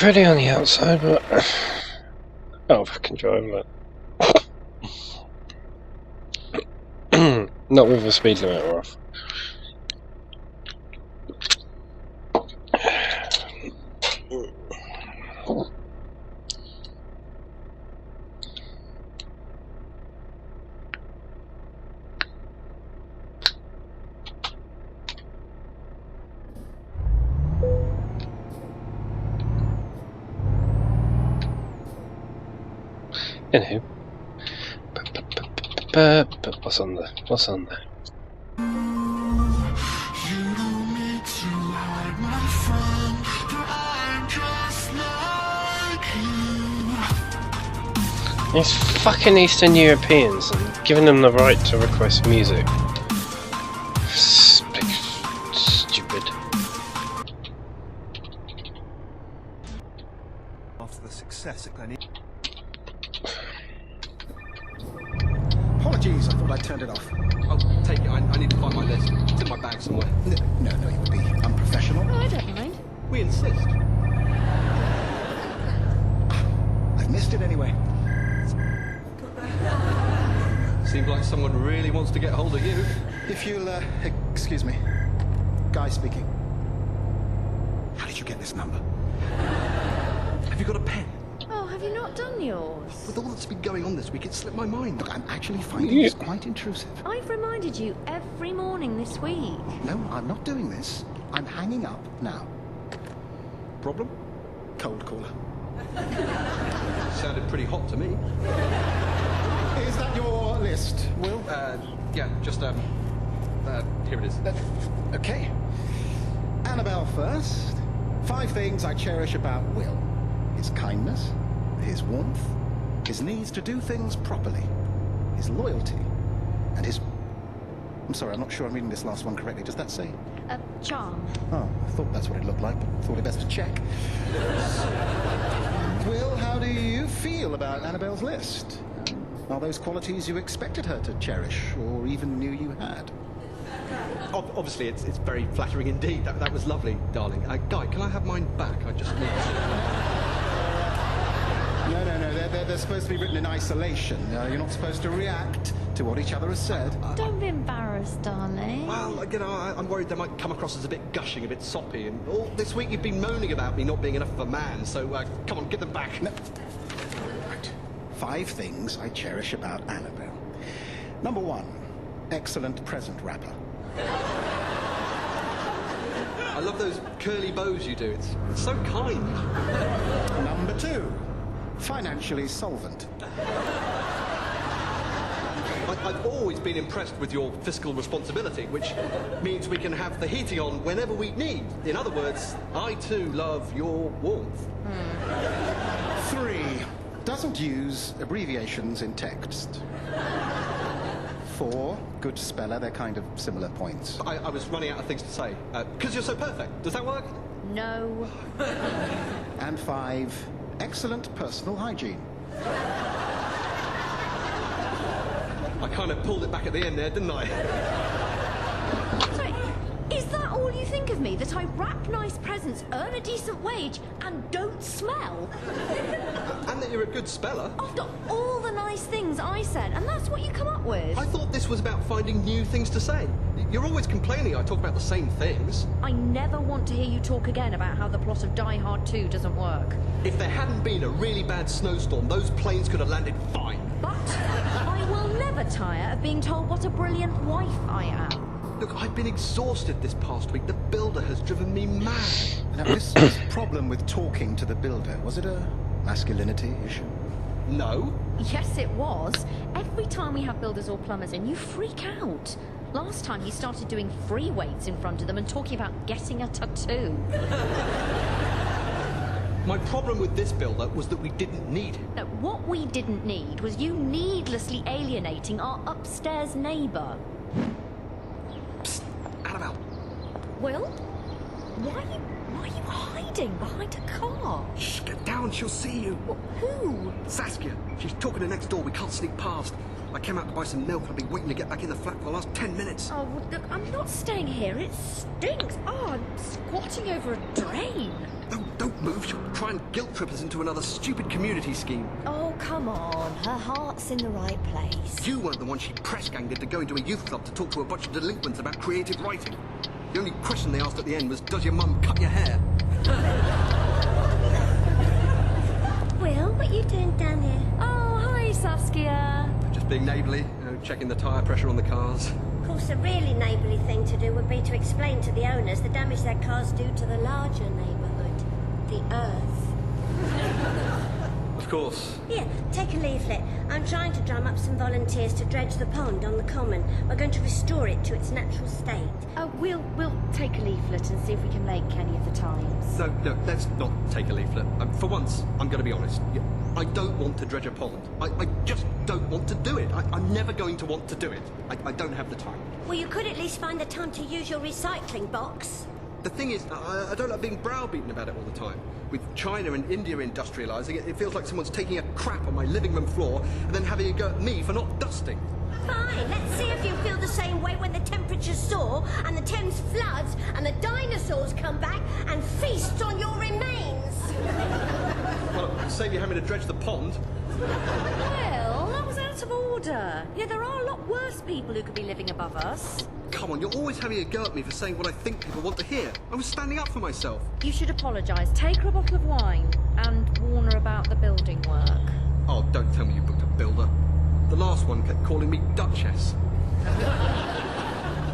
pretty on the outside, but oh, if I can drive that. Not with the speed limit off. Anywho, but what's on there? What's on there? These fucking Eastern Europeans and giving them the right to request music. Stupid. After the success at Glen. Apologies, I thought I turned it off. I'll take it. I need to find my list. It's in my bag somewhere. No, you would be unprofessional. Oh, I don't mind. We insist. I've missed it anyway. Seems like someone really wants to get hold of you. If you'll, excuse me. Guy speaking. How did you get this number? Have you got a pen? Oh, have you not done yours? With all that's been going on this week, it slipped my mind. Look, I'm actually finding this quite intrusive. I've reminded you every morning this week. No, I'm not doing this. I'm hanging up now. Problem? Cold caller. Sounded pretty hot to me. Is that your list, Will? Yeah, just, here it is. Okay. Annabelle first. 5 things I cherish about Will. His kindness, his warmth, his needs to do things properly, his loyalty, and his... I'm sorry, I'm not sure I'm reading this last one correctly. Does that say? Charm. Oh, I thought that's what it looked like, but thought it best to check. Will, how do you feel about Annabelle's list? Are those qualities you expected her to cherish, or even knew you had? Obviously, it's very flattering indeed. That was lovely, darling. Guy, can I have mine back? I just need No, they're supposed to be written in isolation. You're not supposed to react to what each other has said. Don't be embarrassed, darling. Well, you know, I'm worried they might come across as a bit gushing, a bit soppy, and all this week you've been moaning about me not being enough of a man, so come on, give them back. No. Right. 5 things I cherish about Annabelle. Number 1, excellent present wrapper. I love those curly bows you do. It's so kind. Number 2, financially solvent. I've always been impressed with your fiscal responsibility, which means we can have the heating on whenever we need. In other words, I too love your warmth. 3, doesn't use abbreviations in text. 4, good speller. They're kind of similar points. I was running out of things to say. Because you're so perfect. Does that work? No. And 5, excellent personal hygiene. I kind of pulled it back at the end there, didn't I? Sorry, is that all you think of me? That I wrap nice presents, earn a decent wage, and don't smell? And that you're a good speller. After all the nice things I said, and that's what you come up with? I thought this was about finding new things to say. You're always complaining I talk about the same things. I never want to hear you talk again about how the plot of Die Hard 2 doesn't work. If there hadn't been a really bad snowstorm, those planes could have landed fine. But I will never tire of being told what a brilliant wife I am. Look, I've been exhausted this past week. The builder has driven me mad. Now, this problem with talking to the builder, was it a masculinity issue? No. Yes, it was. Every time we have builders or plumbers in, you freak out. Last time you started doing free weights in front of them and talking about getting a tattoo. My problem with this builder was that we didn't need him. No, what we didn't need was you needlessly alienating our upstairs neighbour. Psst, Annabelle. Will? Why are you hiding behind a car? Shh, get down, she'll see you. Who? Saskia. She's talking to next door. We can't sneak past. I came out to buy some milk and I've been waiting to get back in the flat for the last 10 minutes. Oh, well, look, I'm not staying here. It stinks. Oh, I'm squatting over a drain. No, don't move. She'll try and guilt trip us into another stupid community scheme. Oh, come on. Her heart's in the right place. You weren't the one she press-ganged into going to a youth club to talk to a bunch of delinquents about creative writing. The only question they asked at the end was, does your mum cut your hair? Will, what are you doing down here? Oh, hi, Saskia. Just being neighbourly, checking the tyre pressure on the cars. Of course, the really neighbourly thing to do would be to explain to the owners the damage their cars do to the larger neighbourhood, the earth. Of course. Here, take a leaflet. I'm trying to drum up some volunteers to dredge the pond on the common. We're going to restore it to its natural state. We'll take a leaflet and see if we can make any of the times. No, let's not take a leaflet. For once, I'm going to be honest. I don't want to dredge a pond. I just don't want to do it. I'm never going to want to do it. I don't have the time. Well, you could at least find the time to use your recycling box. The thing is, I don't like being browbeaten about it all the time. With China and India industrialising, it feels like someone's taking a crap on my living room floor and then having a go at me for not dusting. Fine, let's see if you feel the same way when the temperatures soar and the Thames floods and the dinosaurs come back and feast on your remains. Well, save you having to dredge the pond. Well, that was out of order. Yeah, there are a lot worse people who could be living above us. Come on, you're always having a go at me for saying what I think people want to hear. I was standing up for myself. You should apologise. Take her a bottle of wine and warn her about the building work. Oh, don't tell me you booked a builder. The last one kept calling me Duchess.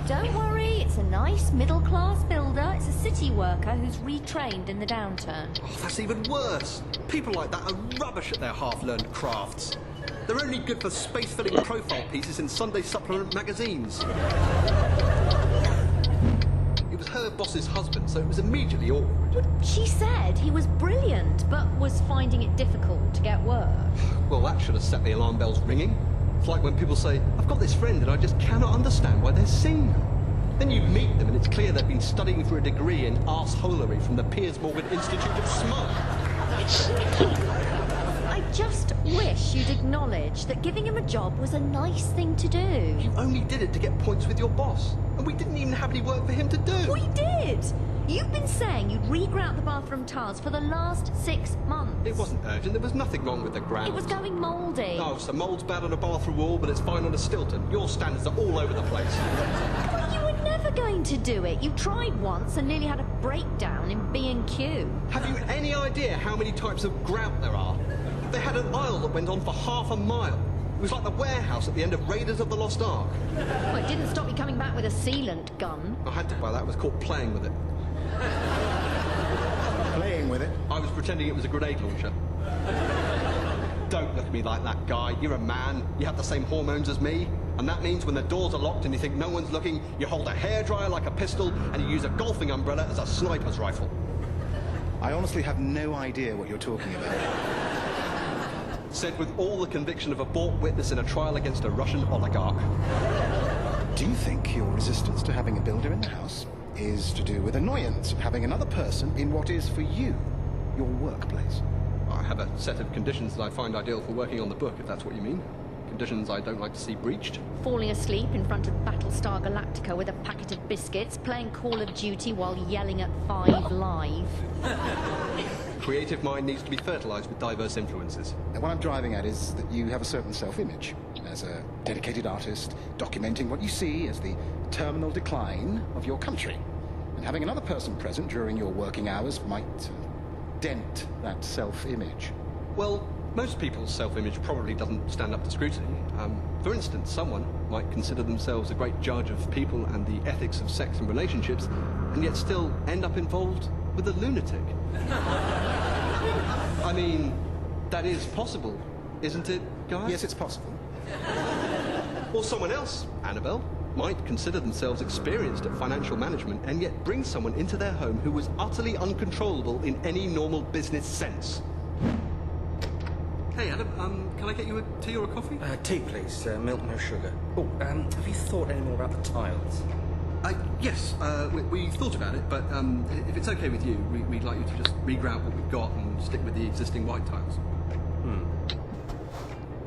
Don't worry, it's a nice middle-class builder. It's a city worker who's retrained in the downturn. Oh, that's even worse. People like that are rubbish at their half-learned crafts. They're only good for space-filling profile pieces in Sunday supplement magazines. It was her boss's husband, so it was immediately awkward. She said he was brilliant, but was finding it difficult to get work. Well, that should have set the alarm bells ringing. It's like when people say, I've got this friend and I just cannot understand why they're single. Then you meet them and it's clear they've been studying for a degree in arseholery from the Piers Morgan Institute of Smart. I just wish you'd acknowledge that giving him a job was a nice thing to do. You only did it to get points with your boss. And we didn't even have any work for him to do. We did! You've been saying you'd regrout the bathroom tiles for the last 6 months. It wasn't urgent. There was nothing wrong with the ground. It was going mouldy. Oh, so mold's bad on a bathroom wall, but it's fine on a Stilton. Your standards are all over the place. Well, you were never going to do it. You tried once and nearly had a breakdown in B&Q. Have you any idea how many types of grout there are? They had an aisle that went on for half a mile. It was like the warehouse at the end of Raiders of the Lost Ark. Well, it didn't stop you coming back with a sealant gun. I had to buy that. I was caught playing with it. Playing with it? I was pretending it was a grenade launcher. Don't look at me like that, guy. You're a man. You have the same hormones as me. And that means when the doors are locked and you think no one's looking, you hold a hairdryer like a pistol and you use a golfing umbrella as a sniper's rifle. I honestly have no idea what you're talking about. Said with all the conviction of a bought witness in a trial against a Russian oligarch. Do you think your resistance to having a builder in the house is to do with annoyance of having another person in what is, for you, your workplace? I have a set of conditions that I find ideal for working on the book, if that's what you mean. Conditions I don't like to see breached. Falling asleep in front of Battlestar Galactica with a packet of biscuits, playing Call of Duty while yelling at 5 Live. Creative mind needs to be fertilised with diverse influences. Now, what I'm driving at is that you have a certain self-image as a dedicated artist, documenting what you see as the terminal decline of your country. And having another person present during your working hours might dent that self-image. Well, most people's self-image probably doesn't stand up to scrutiny. For instance, someone might consider themselves a great judge of people and the ethics of sex and relationships, and yet still end up involved with a lunatic. I mean, that is possible, isn't it, guys? Yes, it's possible. Or someone else, Annabelle, might consider themselves experienced at financial management and yet bring someone into their home who was utterly uncontrollable in any normal business sense. Hey, Adam, can I get you a tea or a coffee? Tea, please. Milk, no sugar. Oh, have you thought any more about the tiles? Yes, we thought about it, but if it's okay with you, we'd like you to just regrout what we've got and stick with the existing white tiles.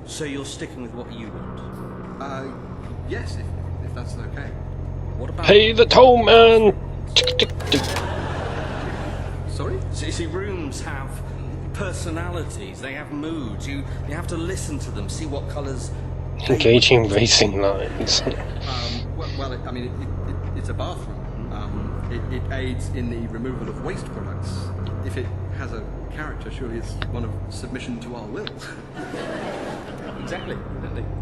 So you're sticking with what you want? Yes, if that's okay. What about... Pay the toll man! Tick, tick, tick. Sorry? So you see, rooms have personalities, they have moods. You have to listen to them, see what colours... Engaging racing lines. It's a bathroom. It aids in the removal of waste products. If it has a character, surely it's one of submission to our will. Exactly.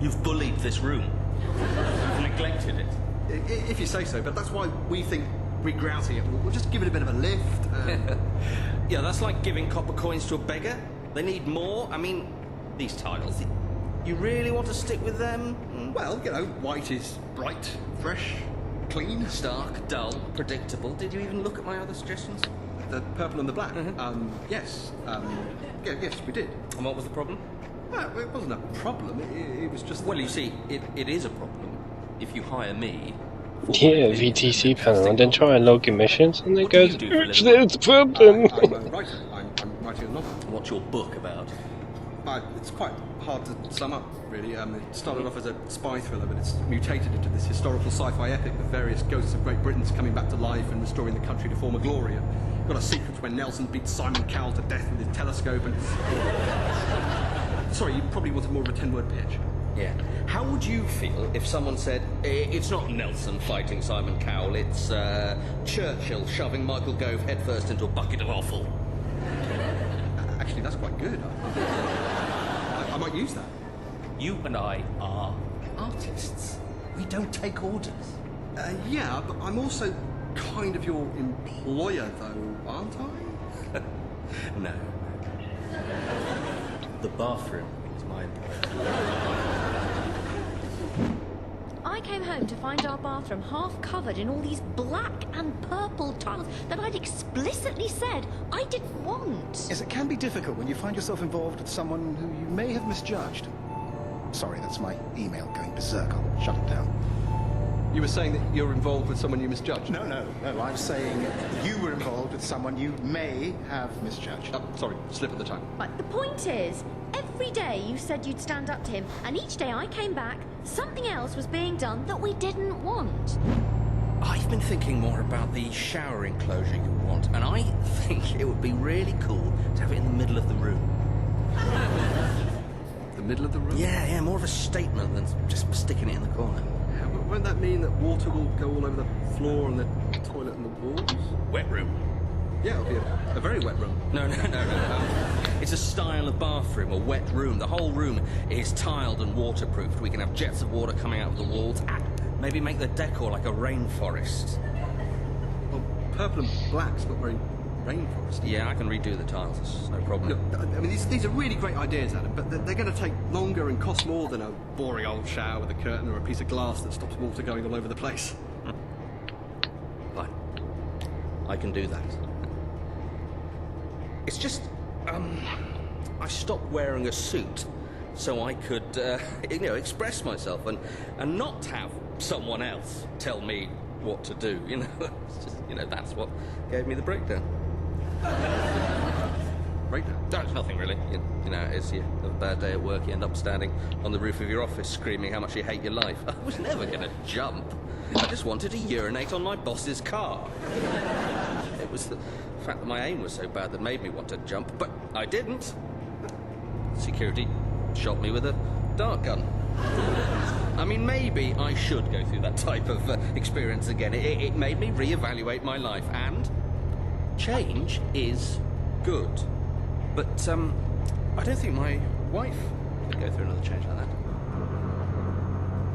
You've bullied this room. You've neglected it. If you say so, but that's why we think regrousing it, we'll just give it a bit of a lift. Yeah, that's like giving copper coins to a beggar. They need more. I mean, these tiles, you really want to stick with them? Well, you know, white is bright, fresh, clean. Stark, dull, predictable. Did you even look at my other suggestions? The purple and the black? Yes. Yes, we did. And what was the problem? Well, it wasn't a problem, it was just... Well, you see, it is a problem if you hire me. Yeah, VTC panel, and then try and log emissions, and then goes, there's a problem! I'm a writer. I'm writing a novel. What's your book about? It's quite hard to sum up, really. It started off as a spy thriller, but it's mutated into this historical sci-fi epic with various ghosts of Great Britain coming back to life and restoring the country to former glory. Got a sequence where Nelson beats Simon Cowell to death with his telescope and... Sorry, you probably wanted more of a 10-word pitch. Yeah. How would you feel if someone said, it's not Nelson fighting Simon Cowell, it's Churchill shoving Michael Gove headfirst into a bucket of offal? Actually, that's quite good. I might use that. You and I are artists. We don't take orders. Yeah, but I'm also kind of your employer, though, aren't I? No. The bathroom is my employer. I came home to find our bathroom half covered in all these black and purple tiles that I'd explicitly said I didn't want. Yes, it can be difficult when you find yourself involved with someone who you may have misjudged. Sorry, that's my email going berserk. I'll shut it down. You were saying that you're involved with someone you misjudged? No. I was saying you were involved with someone you may have misjudged. Sorry, slip of the tongue. But the point is, every day you said you'd stand up to him, and each day I came back, something else was being done that we didn't want. I've been thinking more about the shower enclosure you want, and I think it would be really cool to have it in the middle of the room. The middle of the room? Yeah, more of a statement than just sticking it in the corner. Won't that mean that water will go all over the floor and the toilet and the walls? Wet room. Yeah, it'll be a very wet room. No. It's a style of bathroom, a wet room. The whole room is tiled and waterproofed. We can have jets of water coming out of the walls. Maybe make the decor like a rainforest. Well, purple and black's not very rainforest. Yeah, I can redo the tiles. It's no problem. Look, I mean, these are really great ideas, Adam, but they're going to take longer and cost more than a boring old shower with a curtain or a piece of glass that stops water going all over the place. Fine. I can do that. It's just, I stopped wearing a suit so I could, express myself and not have someone else tell me what to do. It's just, that's what gave me the breakdown. Breakdown? That's nothing really. You know, it's you have a bad day at work, you end up standing on the roof of your office screaming how much you hate your life. I was never going to jump. I just wanted to urinate on my boss's car. It was the fact that my aim was so bad that made me want to jump, but I didn't. Security shot me with a dart gun. I mean, maybe I should go through that type of experience again. It made me reevaluate my life, and change is good. But I don't think my wife would go through another change like that.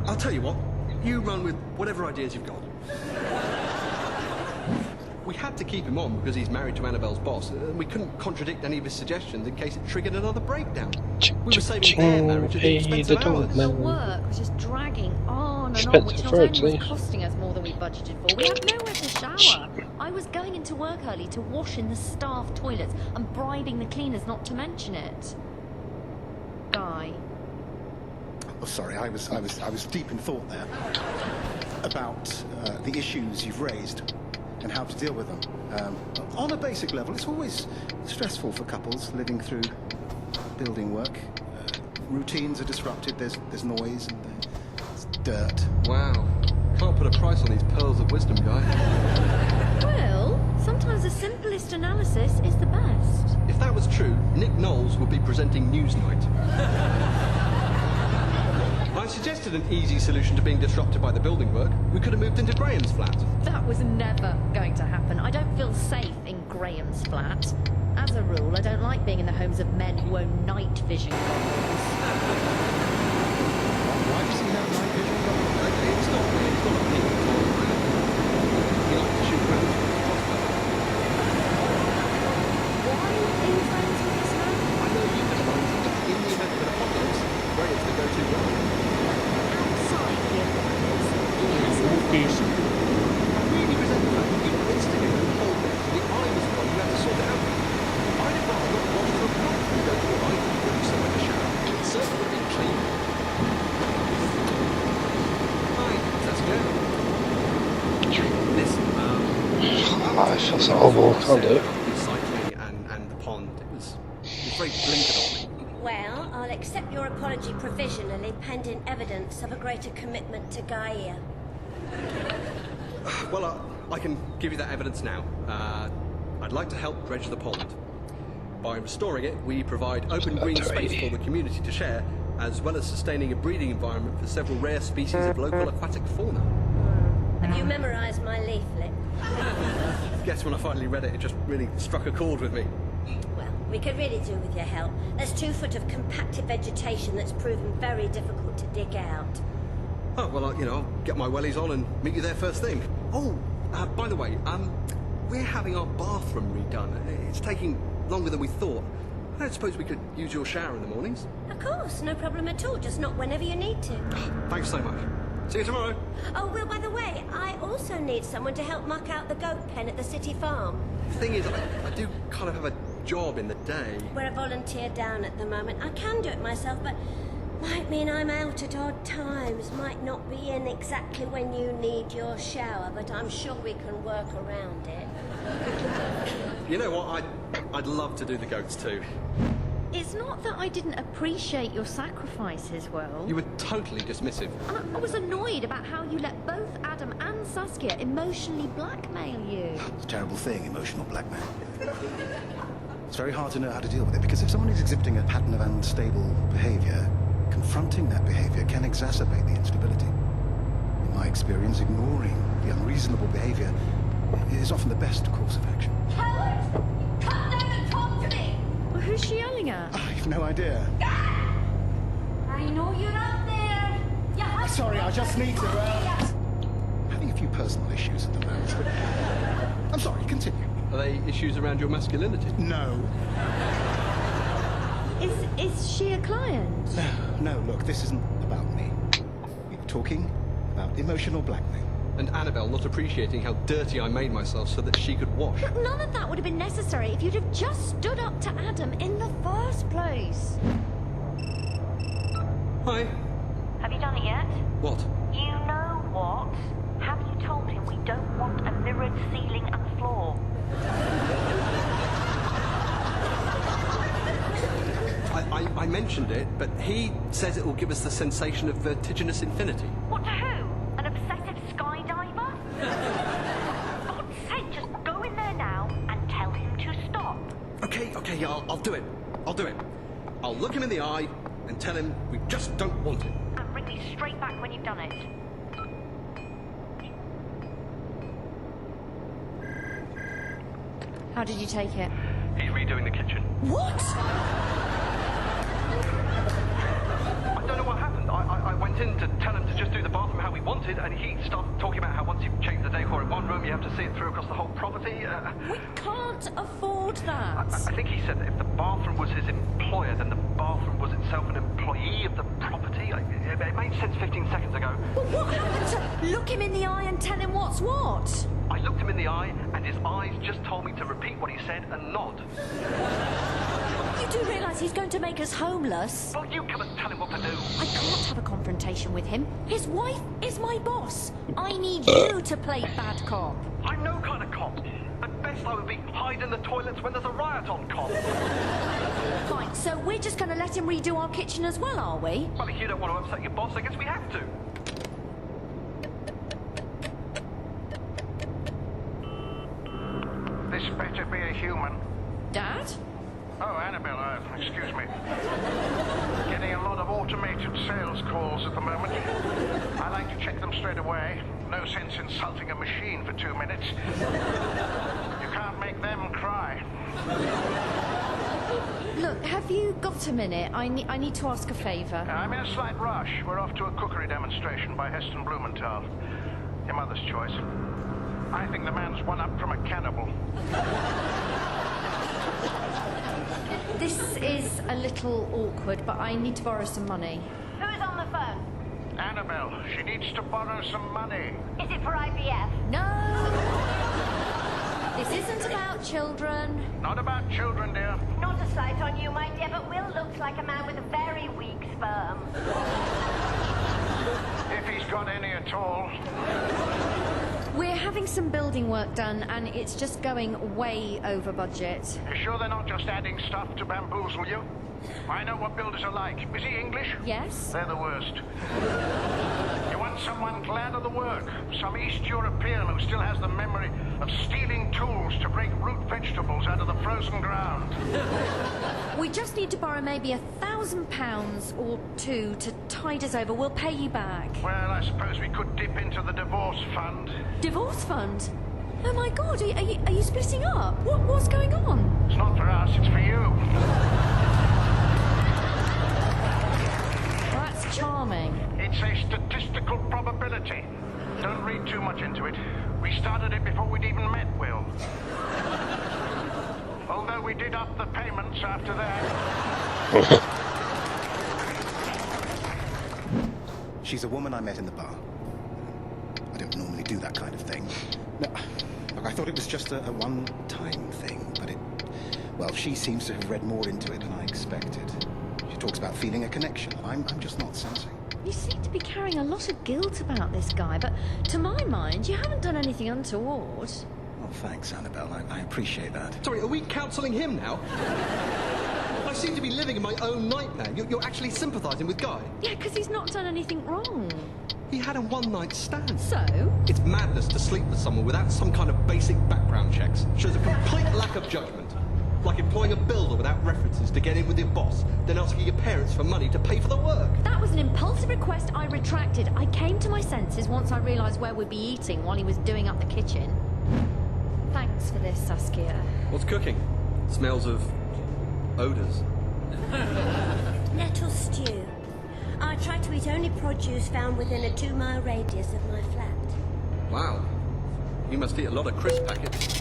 I'll tell you what, you run with whatever ideas you've got. We had to keep him on because he's married to Annabelle's boss, and we couldn't contradict any of his suggestions in case it triggered another breakdown. We were saving their marriage at the expense of ours. The work was just dragging on and on, Expensive which not for only was it, costing us more than we budgeted for, we had nowhere to shower. I was going into work early to wash in the staff toilets and bribing the cleaners not to mention it. Guy. Oh, sorry, I was deep in thought there about the issues you've raised and how to deal with them. On a basic level, it's always stressful for couples living through building work. Routines are disrupted, there's noise, and there's dirt. Wow. Can't put a price on these pearls of wisdom, guy. Well, sometimes the simplest analysis is the best. If that was true, Nick Knowles would be presenting Newsnight. I suggested an easy solution to being disrupted by the building work. We could have moved into Graham's flat. That was never going to happen. I don't feel safe in Graham's flat. As a rule, I don't like being in the homes of men who own night vision goggles. Why does he have night vision goggles? It's not a thing. He likes to shoot rounds with his crossbow. Why are you friends with this man? I know you just want in the event of an apocalypse, Graham's the go-to guy. Outside the apocalypse, he has no Peace. I really resent the fact that you instigated the whole thing. The I was the one who had to sort it out. I'd have rather not wash for a month than go to a night when you somewhere to shower. It certainly would have been clean. Hi, that's good. Listen, I feel so horrible. Can't do it. recycling and the pond. It was very blinkered of me. Well, I'll accept your apology provisionally, pending evidence of a greater commitment to Gaia. Well, I can give you that evidence now. I'd like to help dredge the pond. By restoring it, we provide open green space for the community to share, as well as sustaining a breeding environment for several rare species of local aquatic fauna. Have you memorised my leaflet? I guess when I finally read it, it just really struck a chord with me. Well, we could really do with your help. There's 2 foot of compacted vegetation that's proven very difficult to dig out. Oh, well, I'll get my wellies on and meet you there first thing. Oh, by the way, we're having our bathroom redone. It's taking longer than we thought. I don't suppose we could use your shower in the mornings? Of course, no problem at all, just not whenever you need to. Thanks so much. See you tomorrow. Oh, well, by the way, I also need someone to help muck out the goat pen at the city farm. The thing is, I do kind of have a job in the day. We're a volunteer down at the moment. I can do it myself, but might mean I'm out at odd times. Might not be in exactly when you need your shower, but I'm sure we can work around it. You know what? I'd love to do the goats too. It's not that I didn't appreciate your sacrifices, Will. You were totally dismissive. I was annoyed about how you let both Adam and Saskia emotionally blackmail you. It's a terrible thing, emotional blackmail. It's very hard to know how to deal with it, because if someone is exhibiting a pattern of unstable behavior, confronting that behavior can exacerbate the instability. In my experience, ignoring the unreasonable behavior is often the best course of action. Howard! Come down and talk to me! Well, who's she yelling at? I have no idea. I know you're up there. You have Sorry, I just need to, to... having a few personal issues at the moment. I'm sorry, continue. Are they issues around your masculinity? No. Is she a client? No, look, this isn't about me. We're talking about emotional blackmail. And Annabelle not appreciating how dirty I made myself so that she could wash. None of that would have been necessary if you'd have just stood up to Adam in the first place. Hi. Have you done it yet? What? You know what? Have you told him we don't want a mirrored ceiling and floor? I mentioned it, but he says it will give us the sensation of vertiginous infinity. What, to who? An obsessive skydiver? For God's sake, just go in there now and tell him to stop. Okay, I'll do it. I'll do it. I'll look him in the eye and tell him we just don't want it. And bring me straight back when you've done it. How did you take it? He's redoing the kitchen. What? I don't know what happened. I went in to tell him to just do the bathroom how he wanted, and he started talking about how once you've changed the decor in one room, you have to see it through across the whole property. We can't afford that. I think he said that if the bathroom was his employer, then the bathroom was itself an employee of the property. It made sense 15 seconds ago. But what happened to look him in the eye and tell him what's what? I looked him in the eye, and his eyes just told me to repeat what he said and nod. You do realise he's going to make us homeless? Well, you come and tell him what to do. I can't have a confrontation with him. His wife is my boss. I need you to play bad cop. I'm no kind of cop. At best, best. I would be hiding in the toilets when there's a riot on cop. Fine, so we're just going to let him redo our kitchen as well, are we? Well, if you don't want to upset your boss, I guess we have to. This better be a human. Dad? Oh, Annabelle, excuse me. Getting a lot of automated sales calls at the moment. I like to check them straight away. No sense insulting a machine for 2 minutes. You can't make them cry. Look, have you got a minute? I need to ask a favour. I'm in a slight rush. We're off to a cookery demonstration by Heston Blumenthal. Your mother's choice. I think the man's one up from a cannibal. This is a little awkward, but I need to borrow some money. Who's on the phone? Annabelle, she needs to borrow some money. Is it for IVF? No! This isn't about children. Not about children, dear. Not a slight on you, my dear, but Will looks like a man with a very weak sperm. If he's got any at all. We're having some building work done, and it's just going way over budget. You sure they're not just adding stuff to bamboozle you? I know what builders are like. Is he English? Yes? They're the worst. You want someone glad of the work. Some East European who still has the memory of stealing tools to break root vegetables out of the frozen ground. We just need to borrow maybe £1,000 or two to tide us over. We'll pay you back. Well, I suppose we could dip into the divorce fund. Divorce fund? Oh my God, are you splitting up? What's going on? It's not for us, it's for you. That's charming. It's a statistical probability. Don't read too much into it. We started it before we'd even met Will. Although we did up the payments after that. She's a woman I met in the bar. I don't normally do that kind of thing. No, look, I thought it was just a one-time thing, but well, she seems to have read more into it than I expected. She talks about feeling a connection. I'm just not sensing. You seem to be carrying a lot of guilt about this guy, but to my mind, you haven't done anything untoward. Oh, thanks, Annabelle. I appreciate that. Sorry, are we counselling him now? I seem to be living in my own nightmare. You're actually sympathising with Guy? Yeah, because he's not done anything wrong. He had a one-night stand. So? It's madness to sleep with someone without some kind of basic background checks. Shows a complete lack of judgment. Like employing a builder without references to get in with your boss, then asking your parents for money to pay for the work. That was an impulsive request I retracted. I came to my senses once I realised where we'd be eating while he was doing up the kitchen. Thanks for this, Saskia. What's cooking? Smells of odours. Nettle stew. I try to eat only produce found within a 2-mile radius of my flat. Wow. You must eat a lot of crisp packets.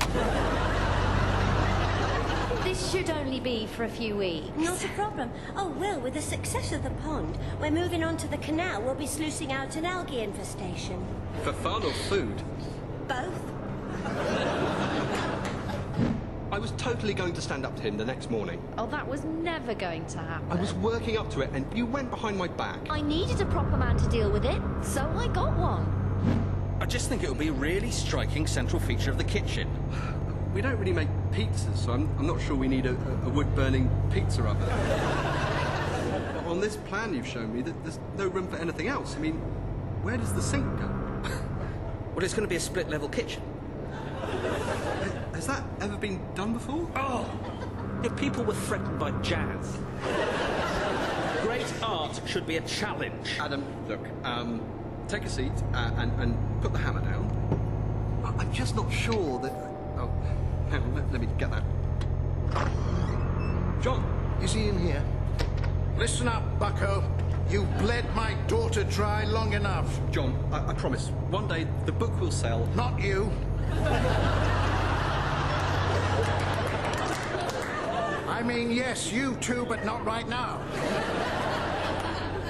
This should only be for a few weeks. Not a problem. Oh, Will, with the success of the pond, we're moving on to the canal. We'll be sluicing out an algae infestation. For fun or food? Both. I was totally going to stand up to him the next morning. Oh, that was never going to happen. I was working up to it and you went behind my back. I needed a proper man to deal with it, so I got one. I just think it would be a really striking central feature of the kitchen. We don't really make pizzas, so I'm not sure we need a wood-burning pizza oven. On this plan you've shown me, there's no room for anything else. I mean, where does the sink go? Well, it's going to be a split-level kitchen. Has that ever been done before? Oh, if people were threatened by jazz. Great art should be a challenge. Adam, look, take a seat and put the hammer down. I'm just not sure that... Oh, hang on, let me get that. John, Is he in here? Listen up, bucko. You've bled my daughter dry long enough. John, I promise, one day the book will sell. Not you. I mean, yes, you too, but not right now.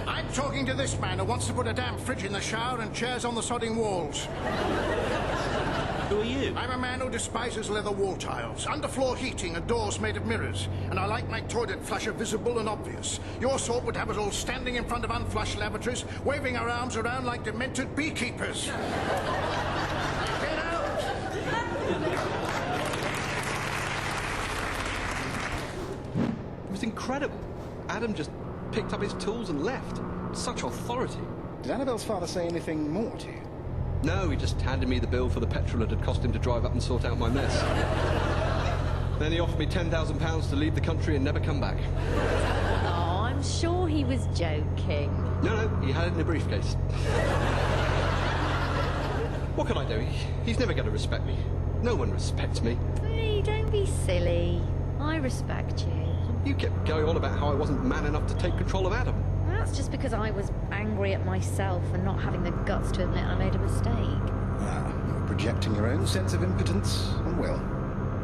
I'm talking to this man who wants to put a damn fridge in the shower and chairs on the sodding walls. Who are you? I'm a man who despises leather wall tiles, underfloor heating and doors made of mirrors, and I like my toilet flusher visible and obvious. Your sort would have us all standing in front of unflushed lavatories, waving our arms around like demented beekeepers. Get out! incredible. Adam just picked up his tools and left. Such authority. Did Annabelle's father say anything more to you? No, he just handed me the bill for the petrol it had cost him to drive up and sort out my mess. Then he offered me £10,000 to leave the country and never come back. Oh, I'm sure he was joking. No, he had it in a briefcase. What can I do? He's never going to respect me. No one respects me. Hey, don't be silly. I respect you. You kept going on about how I wasn't man enough to take control of Adam. That's just because I was angry at myself for not having the guts to admit I made a mistake. You're projecting your own sense of impotence on Will.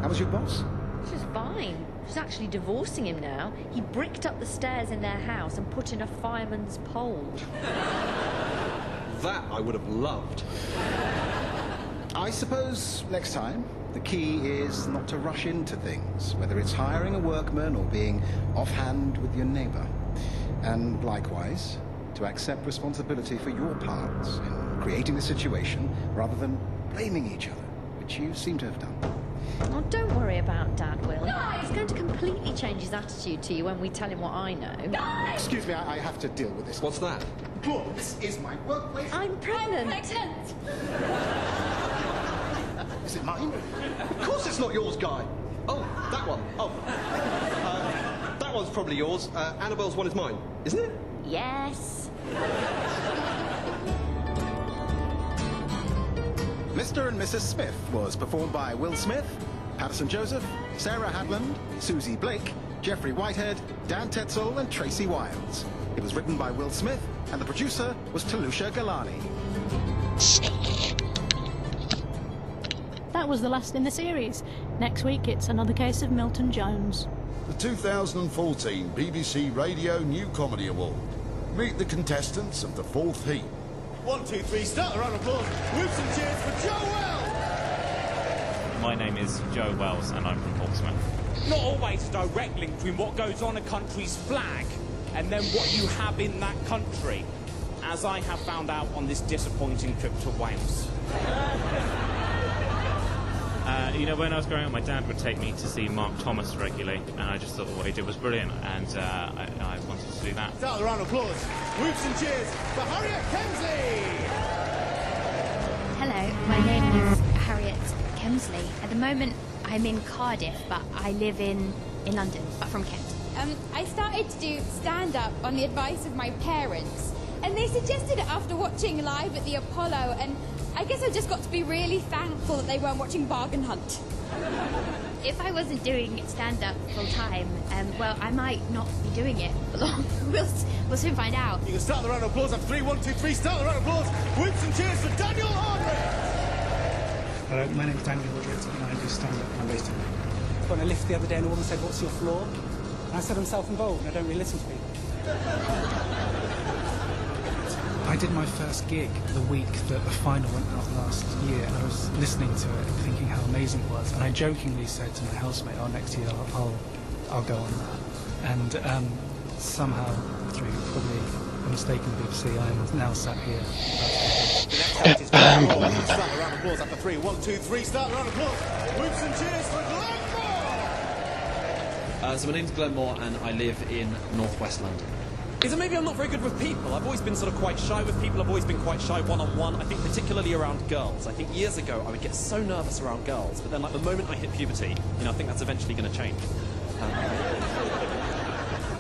How was your boss? She's fine. She's actually divorcing him now. He bricked up the stairs in their house and put in a fireman's pole. That I would have loved. I suppose next time, the key is not to rush into things, whether it's hiring a workman or being offhand with your neighbour. And likewise, to accept responsibility for your parts in creating the situation rather than blaming each other, which you seem to have done. Oh, don't worry about Dad, Will. He's going to completely change his attitude to you when we tell him what I know. Excuse me, I have to deal with this. What's that? Look, this is my workplace. I'm pregnant. Is it mine? Of course it's not yours, Guy. Oh, that one. Oh. That one's probably yours. Annabelle's one is mine, isn't it? Yes. Mr. and Mrs. Smith was performed by Will Smith, Patterson Joseph, Sarah Hadland, Susie Blake, Jeffrey Whitehead, Dan Tetzel and Tracy Wiles. It was written by Will Smith and the producer was Talusha Galani. That was the last in the series. Next week it's another case of Milton Jones. The 2014 BBC Radio New Comedy Award. Meet the contestants of the fourth heat. 1, 2, 3, start the round of applause. Whoops and cheers for Joe Wells! My name is Joe Wells and I'm from Portsmouth. Not always a direct link between what goes on a country's flag and then what you have in that country, as I have found out on this disappointing trip to Wales. You know, when I was growing up, my dad would take me to see Mark Thomas regularly, and I just thought what he did was brilliant, and I wanted to do that. Start the round of applause. Whoops and cheers for Harriet Kemsley! Hello, my name is Harriet Kemsley. At the moment, I'm in Cardiff, but I live in London, but from Kent. I started to do stand-up on the advice of my parents, and they suggested it after watching Live at the Apollo, and I guess I just got to be really thankful that they weren't watching Bargain Hunt. If I wasn't doing stand-up full-time, well, I might not be doing it for long. We'll soon find out. You can start the round of applause after 3, 1, 2, 3, start the round of applause. Whoops and cheers for Daniel Aldridge! Hello, my name's Daniel Aldridge and I do stand-up and I'm based in London. I got on a lift the other day and a woman said, "What's your floor?" And I said, "I'm self-involved and I don't really listen to people." I did my first gig the week that the final went out last year, and I was listening to it and thinking how amazing it was. And I jokingly said to my housemate, "Oh, next year I'll go on that." And somehow, through probably a mistake in the BBC, I am now sat here. The next act is start the round of applause after 3, 1, 2, 3, start the round of applause. Whoops and cheers for Glenn Moore! So my name's Glenn Moore and I live in northwest London. Is it maybe I'm not very good with people? I've always been sort of quite shy with people. I've always been quite shy one-on-one. I think particularly around girls. I think years ago I would get so nervous around girls, but then like the moment I hit puberty, you know, I think that's eventually going to change.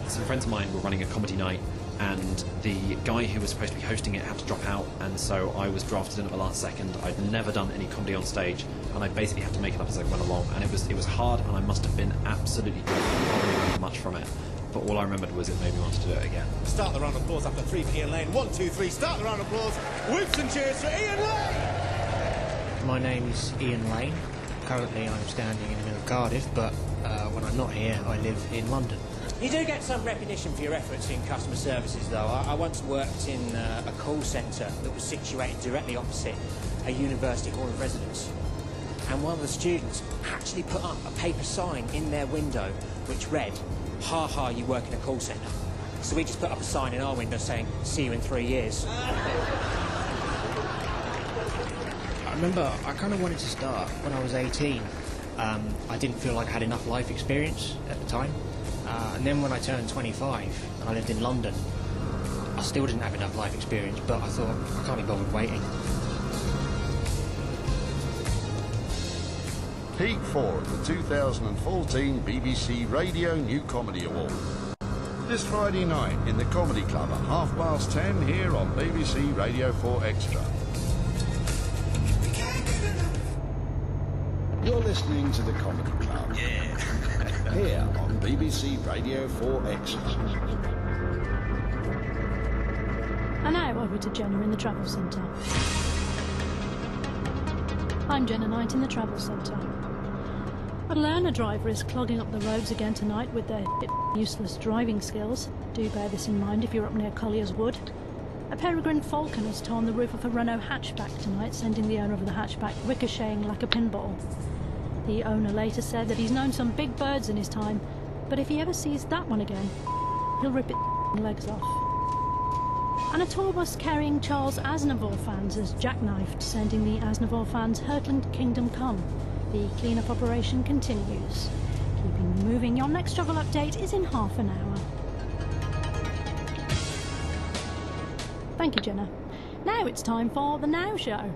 Some friends of mine were running a comedy night and the guy who was supposed to be hosting it had to drop out, and so I was drafted in at the last second. I'd never done any comedy on stage and I basically had to make it up as I went along, and it was hard and I must have been absolutely dreadful. I don't remember much from it. But all I remembered was it made me want to do it again. Start the round of applause after 3 for Ian Lane. 1, 2, 3, start the round of applause. Whoops and cheers for Ian Lane! My name's Ian Lane. Currently I'm standing in the middle of Cardiff, but when I'm not here, I live in London. You do get some recognition for your efforts in customer services, though. I once worked in a call centre that was situated directly opposite a university hall of residence. And one of the students actually put up a paper sign in their window which read, "Ha ha, you work in a call centre." So we just put up a sign in our window saying, "See you in 3 years." I remember I kind of wanted to start when I was 18. I didn't feel like I had enough life experience at the time. And then when I turned 25 and I lived in London, I still didn't have enough life experience, but I thought, I can't be bothered waiting. Peak 4 of the 2014 BBC Radio New Comedy Award. This Friday night in the Comedy Club at 10:30 here on BBC Radio 4 Extra. You're listening to the Comedy Club. Yeah. Here on BBC Radio 4 Extra. And now over to Jenna in the Travel Centre. I'm Jenna Knight in the Travel Centre. A learner driver is clogging up the roads again tonight with their useless driving skills. Do bear this in mind if you're up near Collier's Wood. A peregrine falcon has torn the roof of a Renault hatchback tonight, sending the owner of the hatchback ricocheting like a pinball. The owner later said that he's known some big birds in his time, but if he ever sees that one again, he'll rip its legs off. And a tour bus carrying Charles Aznavour fans has jackknifed, sending the Aznavour fans hurtling to Kingdom Come. The clean-up operation continues. Keeping moving, your next travel update is in half an hour. Thank you, Jenna. Now it's time for The Now Show.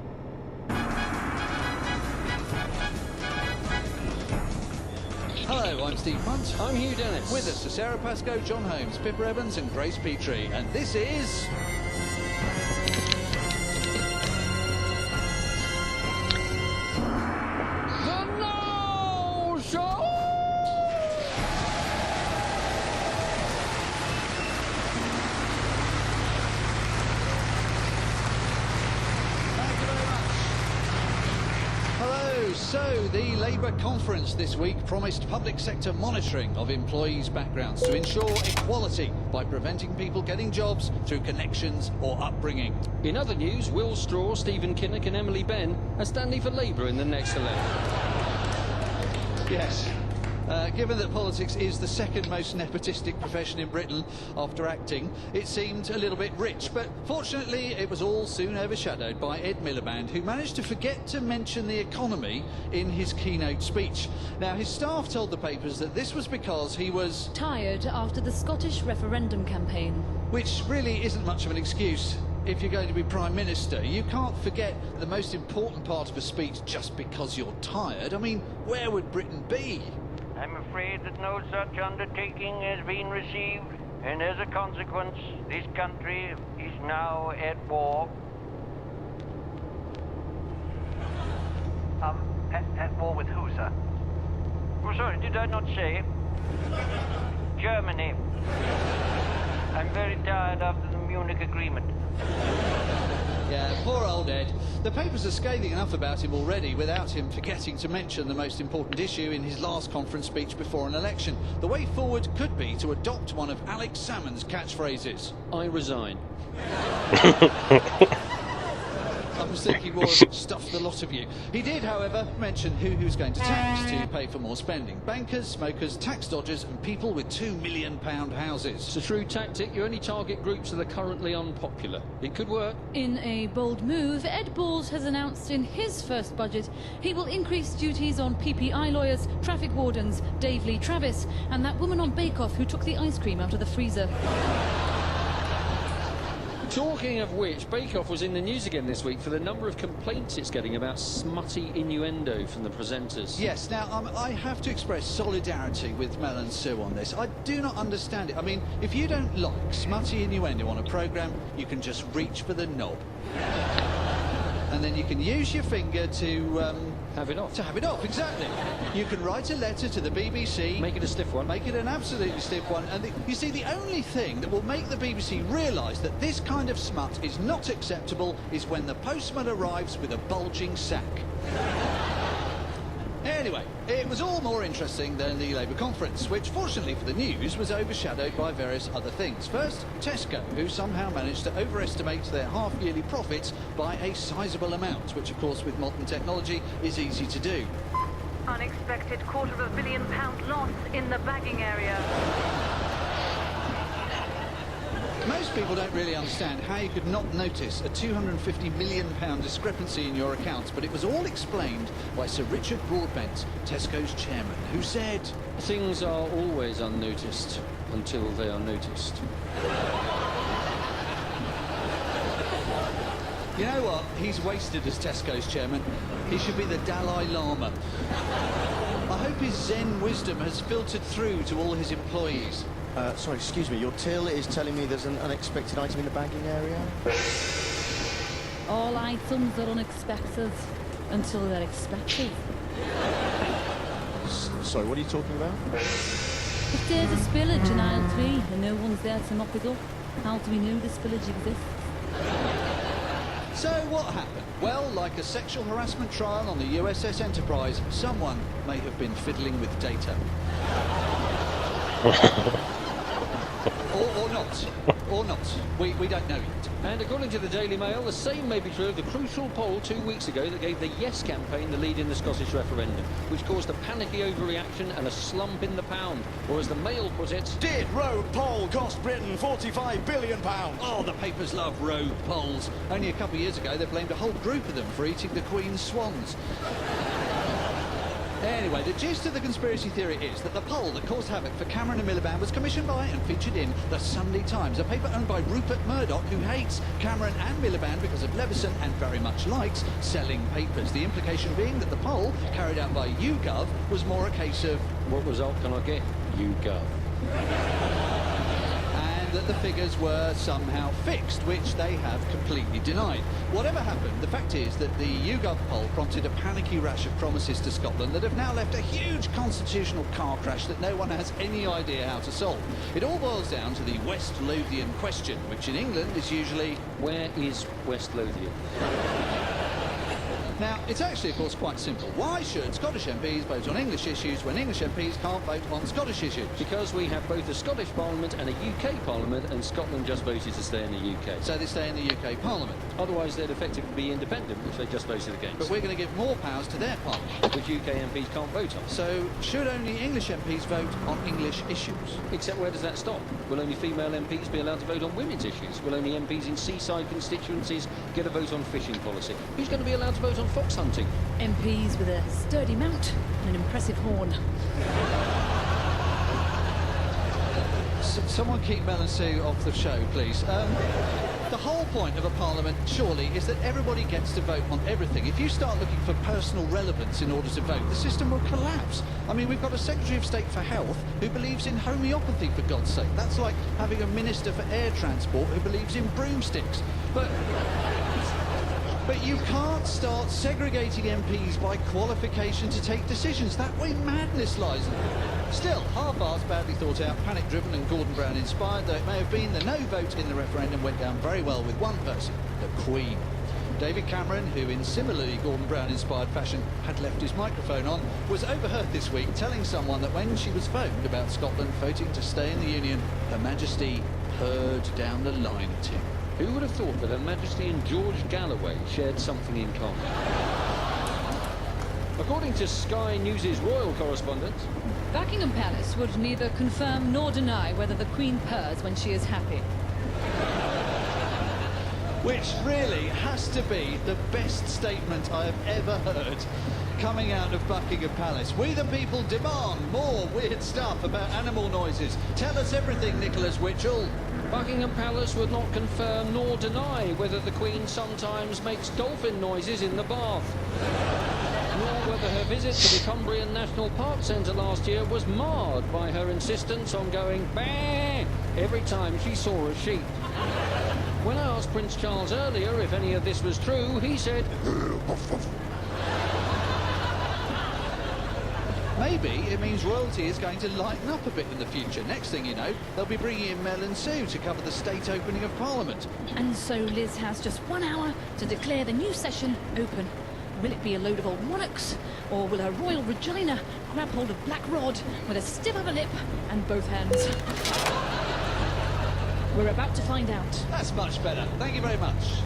Hello, I'm Steve Punt. I'm Hugh Dennis. With us are Sarah Pascoe, John Holmes, Pippa Evans and Grace Petrie. And this is... The Now Show! So, the Labour conference this week promised public sector monitoring of employees' backgrounds to ensure equality by preventing people getting jobs through connections or upbringing. In other news, Will Straw, Stephen Kinnock and Emily Benn are standing for Labour in the next election. Yes. Given that politics is the second most nepotistic profession in Britain after acting, it seemed a little bit rich, but fortunately it was all soon overshadowed by Ed Miliband, who managed to forget to mention the economy in his keynote speech. Now, his staff told the papers that this was because he was tired after the Scottish referendum campaign. Which really isn't much of an excuse. If you're going to be Prime Minister, you can't forget the most important part of a speech just because you're tired. I mean, where would Britain be? I'm afraid that no such undertaking has been received, and as a consequence, this country is now at war. At war with who, sir? Oh, sorry, did I not say? Germany. I'm very tired after the Munich Agreement. Yeah, poor old Ed. The papers are scathing enough about him already without him forgetting to mention the most important issue in his last conference speech before an election. The way forward could be to adopt one of Alex Salmond's catchphrases. I resign. I was thinking more of stuff the lot of you. He did, however, mention who he was going to tax to pay for more spending. Bankers, smokers, tax dodgers and people with £2 million houses. It's a true tactic. You only target groups that are currently unpopular. It could work. In a bold move, Ed Balls has announced in his first budget he will increase duties on PPI lawyers, traffic wardens, Dave Lee Travis and that woman on Bake Off who took the ice cream out of the freezer. Talking of which, Bake Off was in the news again this week for the number of complaints it's getting about smutty innuendo from the presenters. Yes, now, I have to express solidarity with Mel and Sue on this. I do not understand it. I mean, if you don't like smutty innuendo on a programme, you can just reach for the knob. And then you can use your finger to... have it off. To have it off, exactly. You can write a letter to the BBC. Make it a stiff one. Make it an absolutely stiff one. And you see, the only thing that will make the BBC realise that this kind of smut is not acceptable is when the postman arrives with a bulging sack. Anyway, it was all more interesting than the Labour conference, which, fortunately for the news, was overshadowed by various other things. First, Tesco, who somehow managed to overestimate their half-yearly profits by a sizable amount, which, of course, with modern technology, is easy to do. Unexpected £250 million loss in the bagging area. Most people don't really understand how you could not notice a £250 million discrepancy in your accounts, but it was all explained by Sir Richard Broadbent, Tesco's chairman, who said, "Things are always unnoticed until they are noticed." You know what? He's wasted as Tesco's chairman. He should be the Dalai Lama. I hope his Zen wisdom has filtered through to all his employees. Sorry, excuse me, your till is telling me there's an unexpected item in the bagging area? All items are unexpected until they're expected. Sorry, what are you talking about? If there's a spillage in aisle 3 and no one's there to mop it up, how do we know the spillage exists? So what happened? Well, like a sexual harassment trial on the USS Enterprise, someone may have been fiddling with data. or not. Or not. We don't know yet. And according to the Daily Mail, the same may be true of the crucial poll 2 weeks ago that gave the Yes campaign the lead in the Scottish referendum, which caused a panicky overreaction and a slump in the pound. Or as the Mail put it, Did road poll cost Britain £45 billion? Oh, the papers love rogue polls. Only a couple of years ago, they blamed a whole group of them for eating the Queen's swans. Anyway, the gist of the conspiracy theory is that the poll that caused havoc for Cameron and Miliband was commissioned by and featured in the Sunday Times, a paper owned by Rupert Murdoch, who hates Cameron and Miliband because of Leveson and very much likes selling papers. The implication being that the poll, carried out by YouGov, was more a case of, what result can I get? YouGov. And that the figures were somehow fixed, which they have completely denied. Whatever happened, the fact is that the YouGov poll prompted a panicky rash of promises to Scotland that have now left a huge constitutional car crash that no one has any idea how to solve. It all boils down to the West Lothian question, which in England is usually, where is West Lothian? Now, it's actually, of course, quite simple. Why should Scottish MPs vote on English issues when English MPs can't vote on Scottish issues? Because we have both a Scottish Parliament and a UK Parliament, and Scotland just voted to stay in the UK. So they stay in the UK Parliament. Otherwise, they'd effectively be independent, which they just voted against. But we're going to give more powers to their Parliament, which UK MPs can't vote on. So should only English MPs vote on English issues? Except where does that stop? Will only female MPs be allowed to vote on women's issues? Will only MPs in seaside constituencies get a vote on fishing policy? Who's going to be allowed to vote on fox hunting? MPs with a sturdy mount and an impressive horn. Someone keep Mel and Sue off the show, please. The whole point of a parliament, surely, is that everybody gets to vote on everything. If you start looking for personal relevance in order to vote, the system will collapse. I mean, we've got a Secretary of State for Health who believes in homeopathy, for God's sake. That's like having a Minister for Air Transport who believes in broomsticks. But you can't start segregating MPs by qualification to take decisions. That way madness lies. Still, half-assed, badly thought out, panic-driven and Gordon Brown inspired though it may have been, the no vote in the referendum went down very well with one person, the Queen. David Cameron, who in similarly Gordon Brown-inspired fashion had left his microphone on, was overheard this week telling someone that when she was phoned about Scotland voting to stay in the Union, Her Majesty purred down the line at him. Who would have thought that Her Majesty and George Galloway shared something in common? According to Sky News' royal correspondent, Buckingham Palace would neither confirm nor deny whether the Queen purrs when she is happy. Which really has to be the best statement I have ever heard coming out of Buckingham Palace. We the people demand more weird stuff about animal noises. Tell us everything, Nicholas Witchell. Buckingham Palace would not confirm nor deny whether the Queen sometimes makes dolphin noises in the bath, nor whether her visit to the Cumbrian National Park Centre last year was marred by her insistence on going "bah" every time she saw a sheep. When I asked Prince Charles earlier if any of this was true, he said, maybe it means royalty is going to lighten up a bit in the future. Next thing you know, they'll be bringing in Mel and Sue to cover the state opening of Parliament. And so Liz has just 1 hour to declare the new session open. Will it be a load of old monarchs, or will her royal Regina grab hold of Black Rod with a stiff upper lip and both hands? We're about to find out. That's much better. Thank you very much.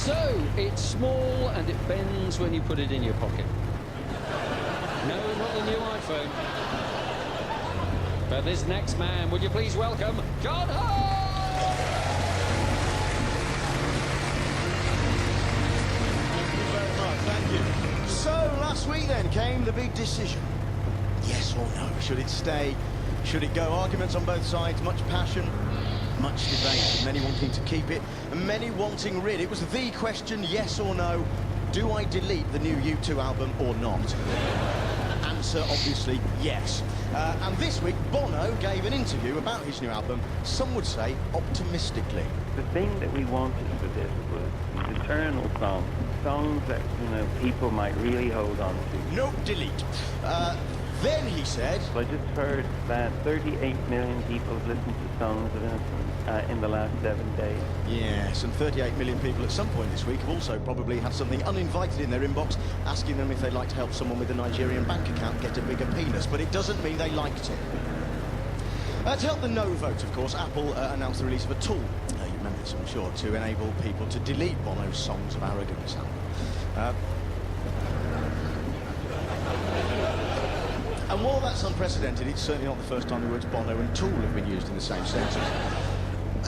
so it's small and it bends when you put it in your pocket. No, not the new iPhone. But this next man, would you please welcome John Hart? Thank you very much, thank you. So, last week then came the big decision. Yes or no? Should it stay? Should it go? Arguments on both sides, much passion, much debate, many wanting to keep it, and many wanting rid. It was the question, yes or no, do I delete the new U2 album or not? Answer, obviously, yes. And this week, Bono gave an interview about his new album, some would say optimistically. The thing that we wanted for this was these eternal songs, songs that, you know, people might really hold on to. No delete. Then he said... I just heard that 38 million people have listened to Songs of Innocence in the last 7 days. Yes, and 38 million people at some point this week have also probably had something uninvited in their inbox asking them if they'd like to help someone with a Nigerian bank account get a bigger penis, but it doesn't mean they liked it. To help the no vote, of course, Apple announced the release of a tool, you remember this I'm sure, to enable people to delete Bono's Songs of Arrogance album. And while that's unprecedented, it's certainly not the first time the words Bono and Tool have been used in the same sentence.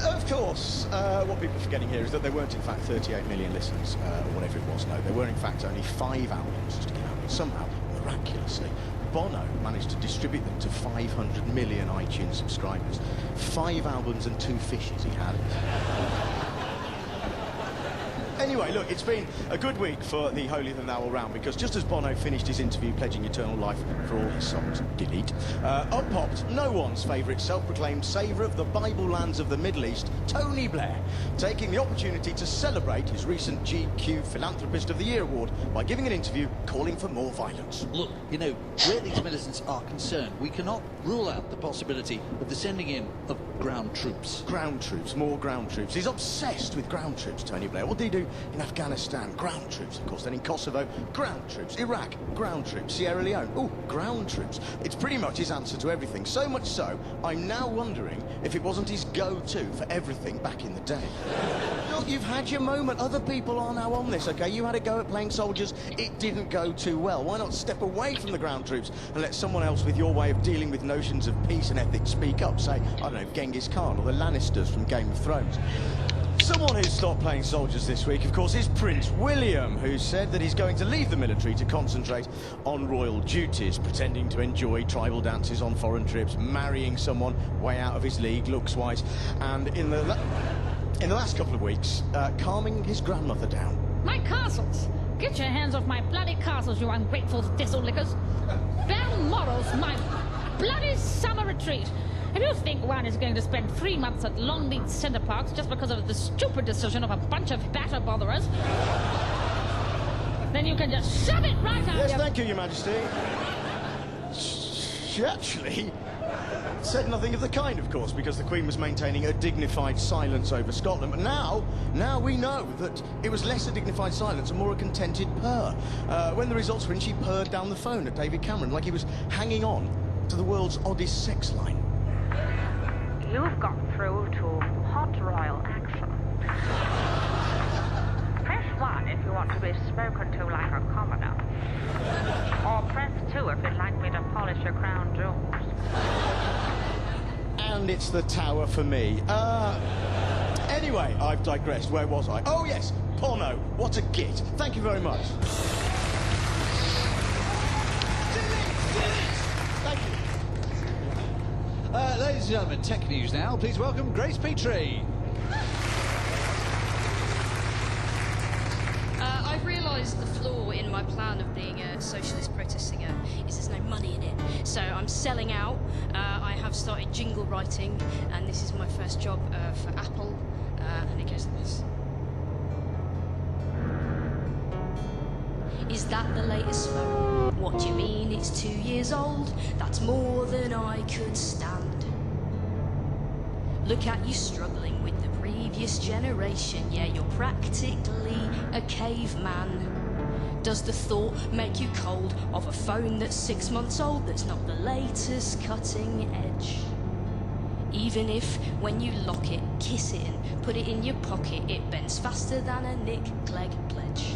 Of course, what people are forgetting here is that there weren't in fact 38 million listens, or whatever it was, no. There were in fact only 5 albums to get out, but somehow, miraculously, Bono managed to distribute them to 500 million iTunes subscribers. 5 albums and 2 fishes he had. Anyway, look, it's been a good week for the Holier Than Thou all round, because just as Bono finished his interview pledging eternal life for all his songs, delete, up popped no one's favourite self-proclaimed saviour of the Bible lands of the Middle East, Tony Blair, taking the opportunity to celebrate his recent GQ Philanthropist of the Year award by giving an interview calling for more violence. Look, you know, where these militants are concerned, we cannot rule out the possibility of the sending in of ground troops. Ground troops, more ground troops. He's obsessed with ground troops, Tony Blair. What did he do in Afghanistan? Ground troops, of course. Then in Kosovo, ground troops. Iraq, ground troops. Sierra Leone, oh, ground troops. It's pretty much his answer to everything. So much so, I'm now wondering if it wasn't his go-to for everything back in the day. Look, you've had your moment. Other people are now on this, OK? You had a go at playing soldiers. It didn't go too well. Why not step away from the ground troops and let someone else with your way of dealing with notions of peace and ethics speak up? Say, I don't know, Genghis Khan or the Lannisters from Game of Thrones. Someone who stopped playing soldiers this week, of course, is Prince William, who said that he's going to leave the military to concentrate on royal duties, pretending to enjoy tribal dances on foreign trips, marrying someone way out of his league looks-wise, and in the last couple of weeks, calming his grandmother down. My castles! Get your hands off my bloody castles, you ungrateful thistle-lickers! Balmoral's my bloody summer retreat! If you think one is going to spend 3 months at Longleat Centre Parks just because of the stupid decision of a bunch of batter botherers, then you can just shove it right out. Yes, thank you, Your Majesty. She actually said nothing of the kind, of course, because the Queen was maintaining a dignified silence over Scotland. But now we know that it was less a dignified silence and more a contented purr. When the results were in, she purred down the phone at David Cameron like he was hanging on to the world's oddest sex line. You've got through to Hot Royal Accent. Press 1 if you want to be spoken to like a commoner. Or press 2 if you'd like me to polish your crown jewels. And it's the tower for me. Anyway, I've digressed. Where was I? Oh, yes, Bono. What a git. Thank you very much. Thank you. Ladies and gentlemen, tech news now. Please welcome Grace Petrie. I've realised the flaw in my plan of being a socialist protest singer is there's no money in it. So I'm selling out. I have started jingle writing, and this is my first job for Apple, and it goes like this. Is that the latest phone? What do you mean it's 2 years old? That's more than I could stand. Look at you struggling with the previous generation. Yeah, you're practically a caveman. Does the thought make you cold of a phone that's 6 months old, that's not the latest cutting edge? Even if, when you lock it, kiss it and put it in your pocket, it bends faster than a Nick Clegg pledge.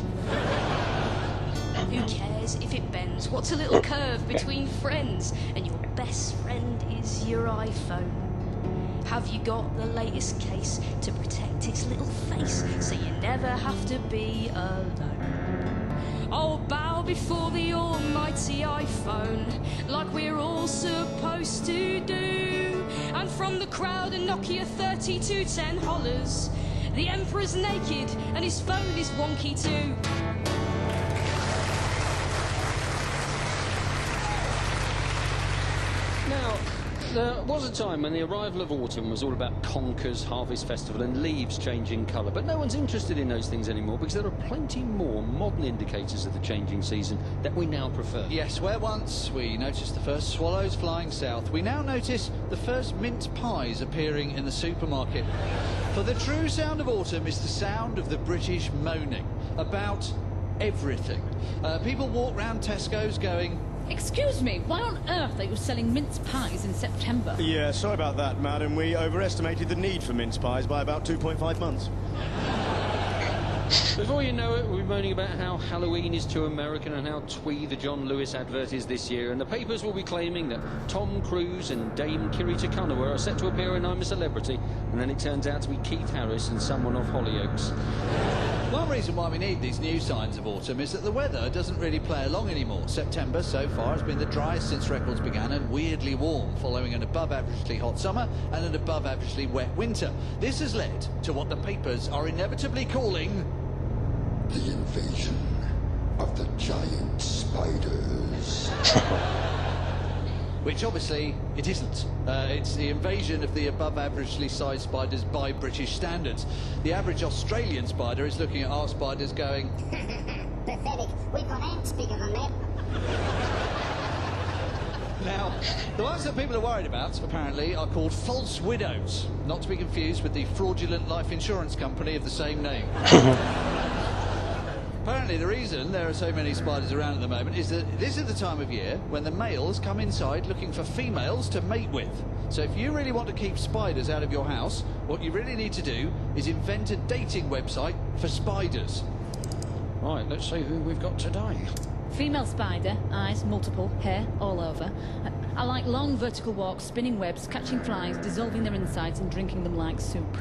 Who cares if it bends? What's a little curve between friends? And your best friend is your iPhone. Have you got the latest case to protect its little face so you never have to be alone? Oh, bow before the almighty iPhone like we're all supposed to do. And from the crowd a Nokia 3210 hollers, the Emperor's naked and his phone is wonky too. Now, there was a time when the arrival of autumn was all about conkers, harvest festival and leaves changing colour, but no one's interested in those things anymore because there are plenty more modern indicators of the changing season that we now prefer. Yes, where once we noticed the first swallows flying south, we now notice the first mince pies appearing in the supermarket. For the true sound of autumn is the sound of the British moaning about everything. People walk round Tesco's going, Excuse me, why on earth are you selling mince pies in September? Yeah, sorry about that, madam. We overestimated the need for mince pies by about 2.5 months. Before you know it, we'll be moaning about how Halloween is too American and how twee the John Lewis advert is this year, and the papers will be claiming that Tom Cruise and Dame Kirita Kanewa are set to appear in I'm a Celebrity, and then it turns out to be Keith Harris and someone off Hollyoaks. One reason why we need these new signs of autumn is that the weather doesn't really play along anymore. September so far has been the driest since records began and weirdly warm, following an above-averagely hot summer and an above-averagely wet winter. This has led to what the papers are inevitably calling the invasion of the giant spiders. Which obviously it isn't. It's the invasion of the above-averagely sized spiders by British standards. The average Australian spider is looking at our spiders going, pathetic, we've got ants bigger than them. Now, the ones that people are worried about, apparently, are called false widows, not to be confused with the fraudulent life insurance company of the same name. Apparently the reason there are so many spiders around at the moment is that this is the time of year when the males come inside looking for females to mate with. So if you really want to keep spiders out of your house, what you really need to do is invent a dating website for spiders. Right, let's see who we've got today. Female spider, eyes multiple, hair all over. I like long vertical walks, spinning webs, catching flies, dissolving their insides and drinking them like soup.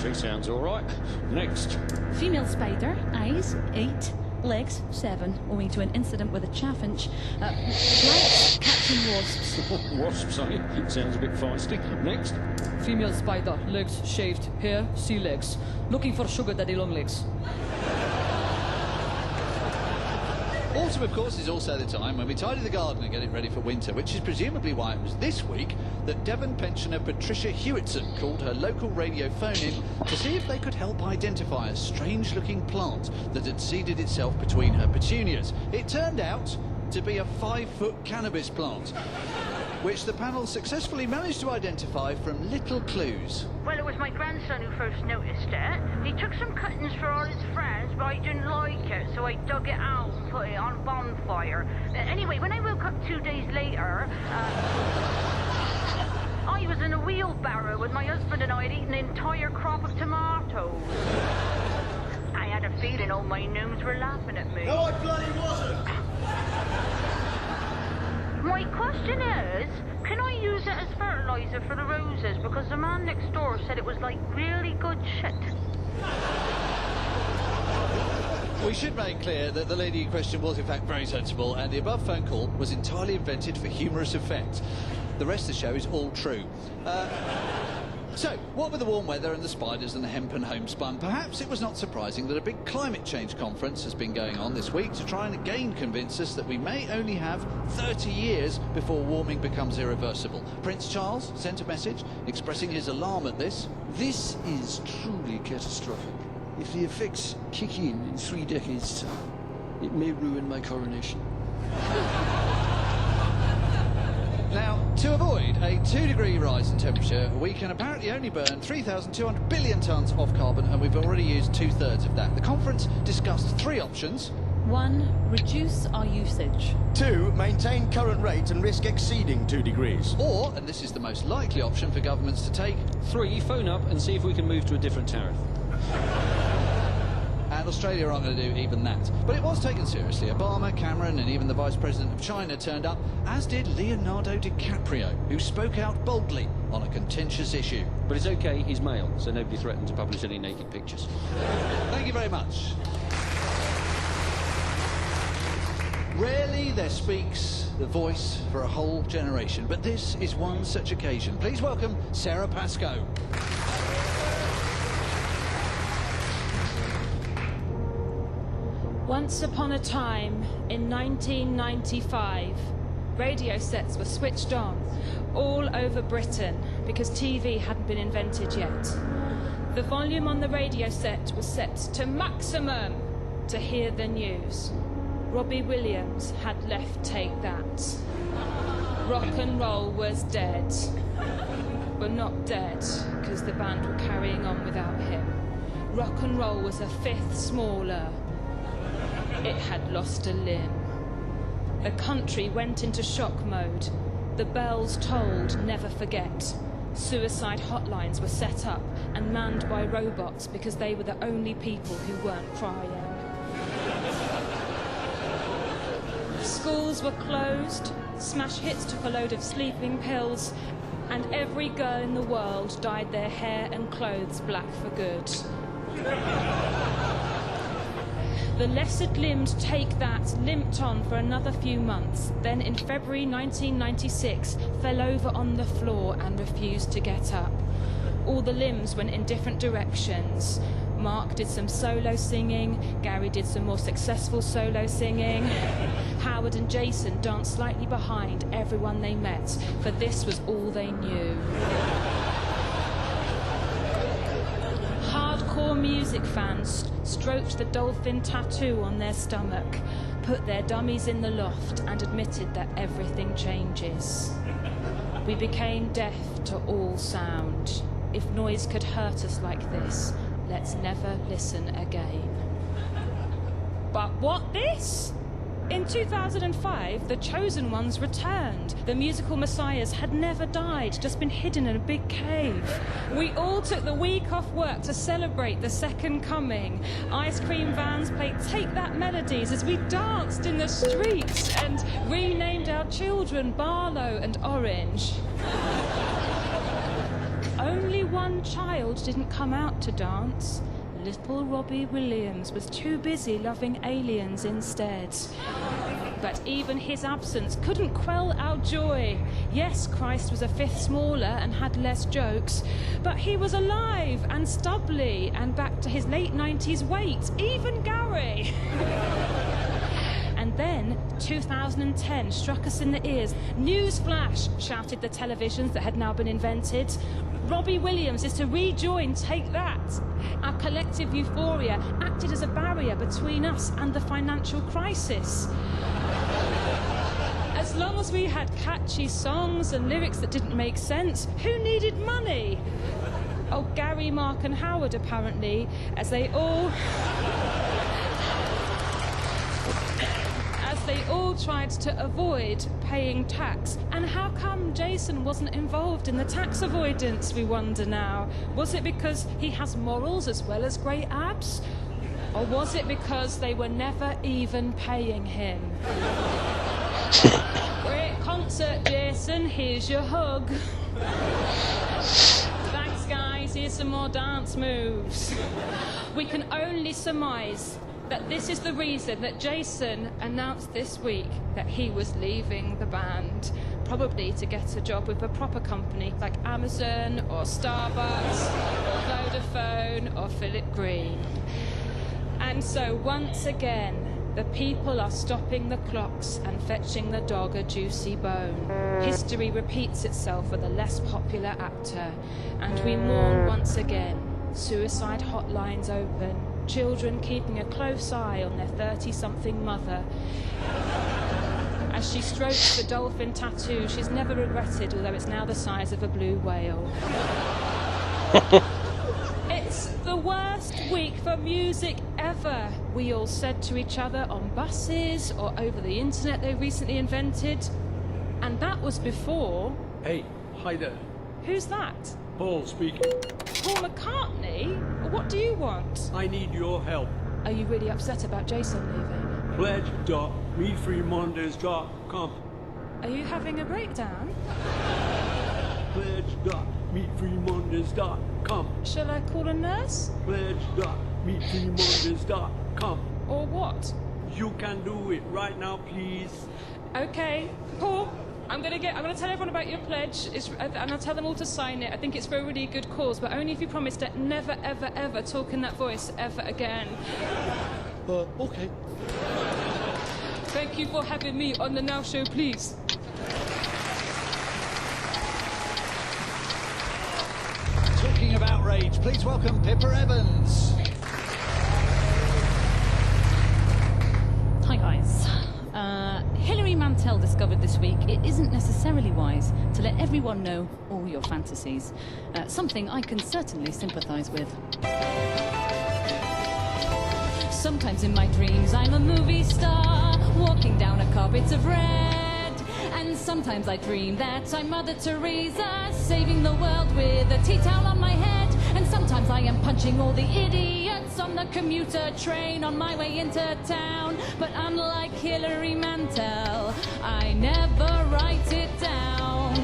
She sounds all right. Next. Female spider, eyes 8, legs 7, owing to an incident with a chaffinch. Likes catching wasps. Wasps, eh? Sounds a bit feisty. Next. Female spider, legs shaved, hair, sea legs. Looking for sugar daddy long legs. Autumn, of course, is also the time when we tidy the garden and get it ready for winter, which is presumably why it was this week that Devon pensioner Patricia Hewitson called her local radio phone-in to see if they could help identify a strange-looking plant that had seeded itself between her petunias. It turned out to be a 5-foot cannabis plant, which the panel successfully managed to identify from little clues. Well, it was my grandson who first noticed it. He took some cuttings for all his friends, but I didn't like it, so I dug it out and put it on a bonfire. Anyway, when I woke up 2 days later, I was in a wheelbarrow with my husband and I had eaten an entire crop of tomatoes. I had a feeling all my gnomes were laughing at me. No, I bloody wasn't! My question is, can I use it as fertilizer for the roses? Because the man next door said it was like really good shit. We should make clear that the lady in question was in fact very sensible and the above phone call was entirely invented for humorous effect. The rest of the show is all true. So, what with the warm weather and the spiders and the hemp and homespun, perhaps it was not surprising that a big climate change conference has been going on this week to try and again convince us that we may only have 30 years before warming becomes irreversible. Prince Charles sent a message expressing his alarm at this. This is truly catastrophic. If the effects kick in 3 decades' time, it may ruin my coronation. Now, to avoid a 2-degree rise in temperature, we can apparently only burn 3,200 billion tonnes of carbon, and we've already used 2/3 of that. The conference discussed 3 options. 1. Reduce our usage. 2. Maintain current rate and risk exceeding 2 degrees. Or, and this is the most likely option for governments to take, 3. Phone up and see if we can move to a different tariff. And Australia aren't going to do even that. But it was taken seriously. Obama, Cameron and even the Vice President of China turned up, as did Leonardo DiCaprio, who spoke out boldly on a contentious issue. But it's okay, he's male, so nobody threatened to publish any naked pictures. Thank you very much. Rarely there speaks the voice for a whole generation, but this is one such occasion. Please welcome Sarah Pascoe. Once upon a time, in 1995, radio sets were switched on all over Britain because TV hadn't been invented yet. The volume on the radio set was set to maximum to hear the news. Robbie Williams had left Take That. Rock and roll was dead. But not dead, because the band were carrying on without him. Rock and roll was a fifth smaller. It had lost a limb. The country went into shock mode. The bells tolled, never forget. Suicide hotlines were set up and manned by robots because they were the only people who weren't crying. Schools were closed, smash hits took a load of sleeping pills, and every girl in the world dyed their hair and clothes black for good. The lesser-limbed Take That limped on for another few months, then in February 1996 fell over on the floor and refused to get up. All the limbs went in different directions. Mark did some solo singing, Gary did some more successful solo singing. Howard and Jason danced slightly behind everyone they met, for this was all they knew. Hardcore music fans stroked the dolphin tattoo on their stomach, put their dummies in the loft and admitted that everything changes. We became deaf to all sound. If noise could hurt us like this, let's never listen again. But what this? In 2005, the Chosen Ones returned. The musical messiahs had never died, just been hidden in a big cave. We all took the week off work to celebrate the second coming. Ice cream vans played Take That melodies as we danced in the streets and renamed our children Barlow and Orange. Only one child didn't come out to dance. Little Robbie Williams was too busy loving aliens instead. But even his absence couldn't quell our joy. Yes, Christ was a fifth smaller and had less jokes, but he was alive and stubbly and back to his late 90s weight, even Gary. And then 2010 struck us in the ears. Newsflash, shouted the televisions that had now been invented. Robbie Williams is to rejoin Take That. Our collective euphoria acted as a barrier between us and the financial crisis. As long as we had catchy songs and lyrics that didn't make sense, who needed money? Oh, Gary, Mark and Howard apparently, as they all tried to avoid paying tax. And how come Jason wasn't involved in the tax avoidance, we wonder now? Was it because he has morals as well as great abs? Or was it because they were never even paying him? We're at concert, Jason, here's your hug. Thanks guys, here's some more dance moves. We can only surmise that this is the reason that Jason announced this week that he was leaving the band, probably to get a job with a proper company like Amazon or Starbucks or Vodafone or Philip Green. And so once again, the people are stopping the clocks and fetching the dog a juicy bone. History repeats itself with a less popular actor, and we mourn once again. Suicide hotlines open, children keeping a close eye on their 30-something mother. As she strokes the dolphin tattoo she's never regretted, although it's now the size of a blue whale. It's the worst week for music ever, we all said to each other on buses or over the internet they recently invented. And that was before... Hey, hi there. Who's that? Paul speaking. Paul McCartney? What do you want? I need your help. Are you really upset about Jason leaving? Pledge.meatfreemondays.com. Are you having a breakdown? Pledge.meatfreemondays.com. Shall I call a nurse? Pledge.meatfreemondays.com. Or what? You can do it right now, please. Okay, Paul, I'm gonna tell everyone about your pledge, and I'll tell them all to sign it. I think it's for a really good cause, but only if you promise to never, ever, ever talk in that voice ever again. Okay. Thank you for having me on the Now Show, please. Talking of outrage, please welcome Pippa Evans. Hi guys. Hilary Mantel discovered this week it isn't necessarily wise to let everyone know all your fantasies. Something I can certainly sympathise with. Sometimes in my dreams I'm a movie star, walking down a carpet of red. And sometimes I dream that I'm Mother Teresa, saving the world with a tea towel on my head. And sometimes I am punching all the idiots on the commuter train on my way into town. But unlike Hilary Mantel, I never write it down.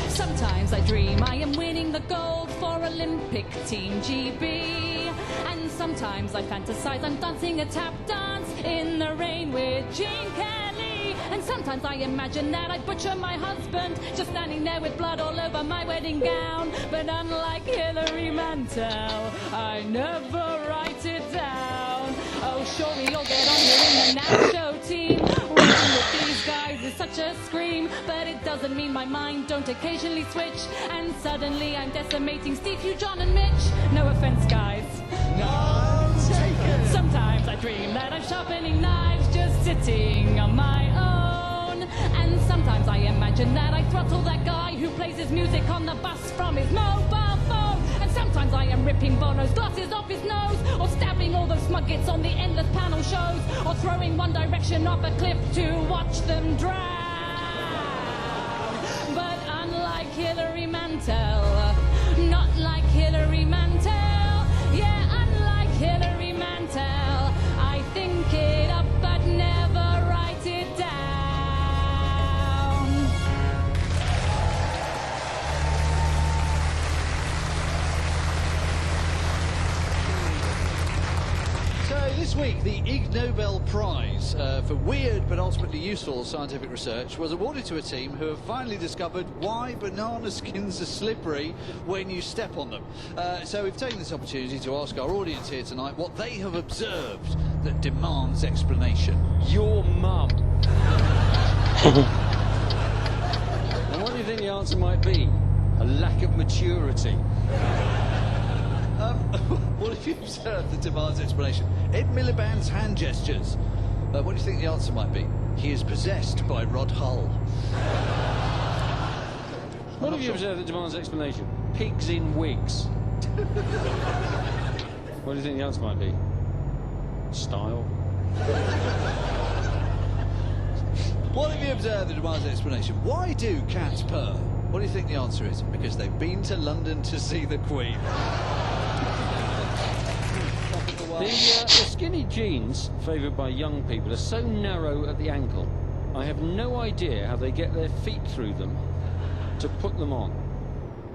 Sometimes I dream I am winning the gold for Olympic Team GB. And sometimes I fantasize I'm dancing a tap dance in the rain with Gene Kelly. And sometimes I imagine that I butcher my husband, just standing there with blood all over my wedding gown. But unlike Hilary Mantel, I never write it down. Oh, sure, we all get on here in the Now Show team. Working with these guys is such a scream, but it doesn't mean my mind don't occasionally switch. And suddenly I'm decimating Steve, Hugh, John and Mitch. No offense, guys. No, take it. Sometimes I dream that I'm sharpening knives just sitting on my own. And sometimes I imagine that I throttle that guy who plays his music on the bus from his mobile phone. And sometimes I am ripping Bono's glasses off his nose, or stabbing all those smuggets on the endless panel shows, or throwing One Direction off a cliff to watch them drown. But unlike Hilary Mantel, not like Hilary Mantel, yeah, unlike Hilary Mantel, I think it up but never write it down. So this week, the Ig Nobel Prize for weird but ultimately useful scientific research was awarded to a team who have finally discovered why banana skins are slippery when you step on them. So we've taken this opportunity to ask our audience here tonight what they have observed that demands explanation. Your mum. And what do you think the answer might be? A lack of maturity. What have you observed that demands explanation? Ed Miliband's hand gestures. What do you think the answer might be? He is possessed by Rod Hull. What have you observed that demands explanation? Pigs in wigs. What do you think the answer might be? Style. What have you observed that demands explanation? Why do cats purr? What do you think the answer is? Because they've been to London to see the Queen. The skinny jeans favoured by young people are so narrow at the ankle, I have no idea how they get their feet through them to put them on.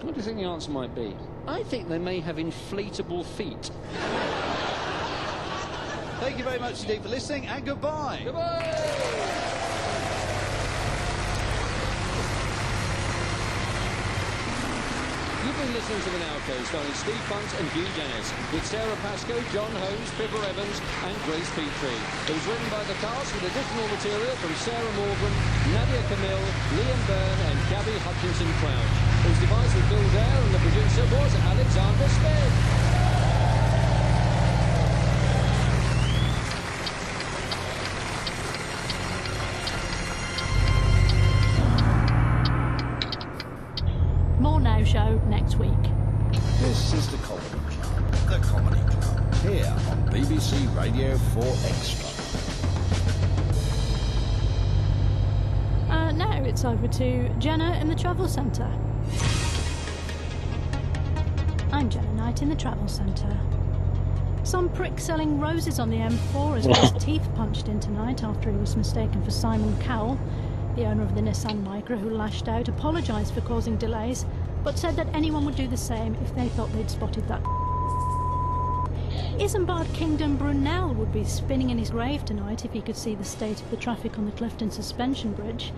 What do you think the answer might be? I think they may have inflatable feet. Thank you very much indeed for listening, and goodbye. Goodbye. You've been listening to The Now Show, starring Steve Bunt and Hugh Dennis, with Sarah Pascoe, John Holmes, Pippa Evans and Grace Petrie. It was written by the cast with additional material from Sarah Morgan, Nadia Camille, Liam Byrne and Gabby Hutchinson-Crouch. It was devised with Bill Dare and the producer was Alexander Sped. More Now Show next week. This is the Comedy Club. The Comedy Club. Here on BBC Radio 4 Extra. Now it's over to Jenna in the Travel Centre. I'm Jenna Knight in the Travel Centre. Some prick selling roses on the M4 has got his teeth punched in tonight after he was mistaken for Simon Cowell, the owner of the Nissan Micra, who lashed out, apologised for causing delays, but said that anyone would do the same if they thought they'd spotted that. Isambard Kingdom Brunel would be spinning in his grave tonight if he could see the state of the traffic on the Clifton Suspension Bridge.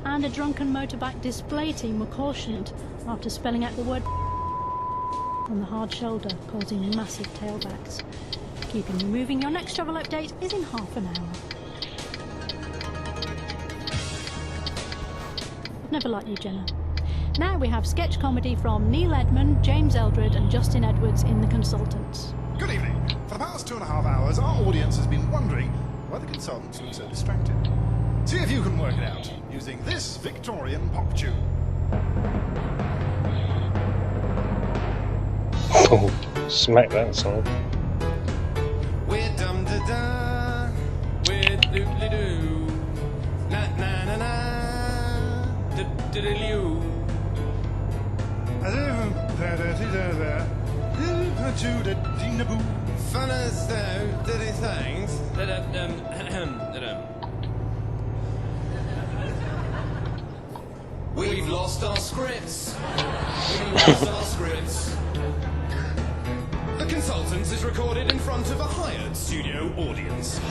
And a drunken motorbike display team were cautioned after spelling out the word on the hard shoulder, causing massive tailbacks. Keeping you moving, your next travel update is in half an hour. I've never liked you, Jenna. Now we have sketch comedy from Neil Edmond, James Eldred and Justin Edwards in The Consultants. Good evening. For the past 2.5 hours, our audience has been wondering why the consultants look so distracted. See if you can work it out using this Victorian pop tune. Oh, smack that song. We're dum da da, we're doodly doo, na na na na, diddly doo. Fun as though diddy things. We've lost our scripts. We've lost our scripts. The Consultants is recorded in front of a hired studio audience.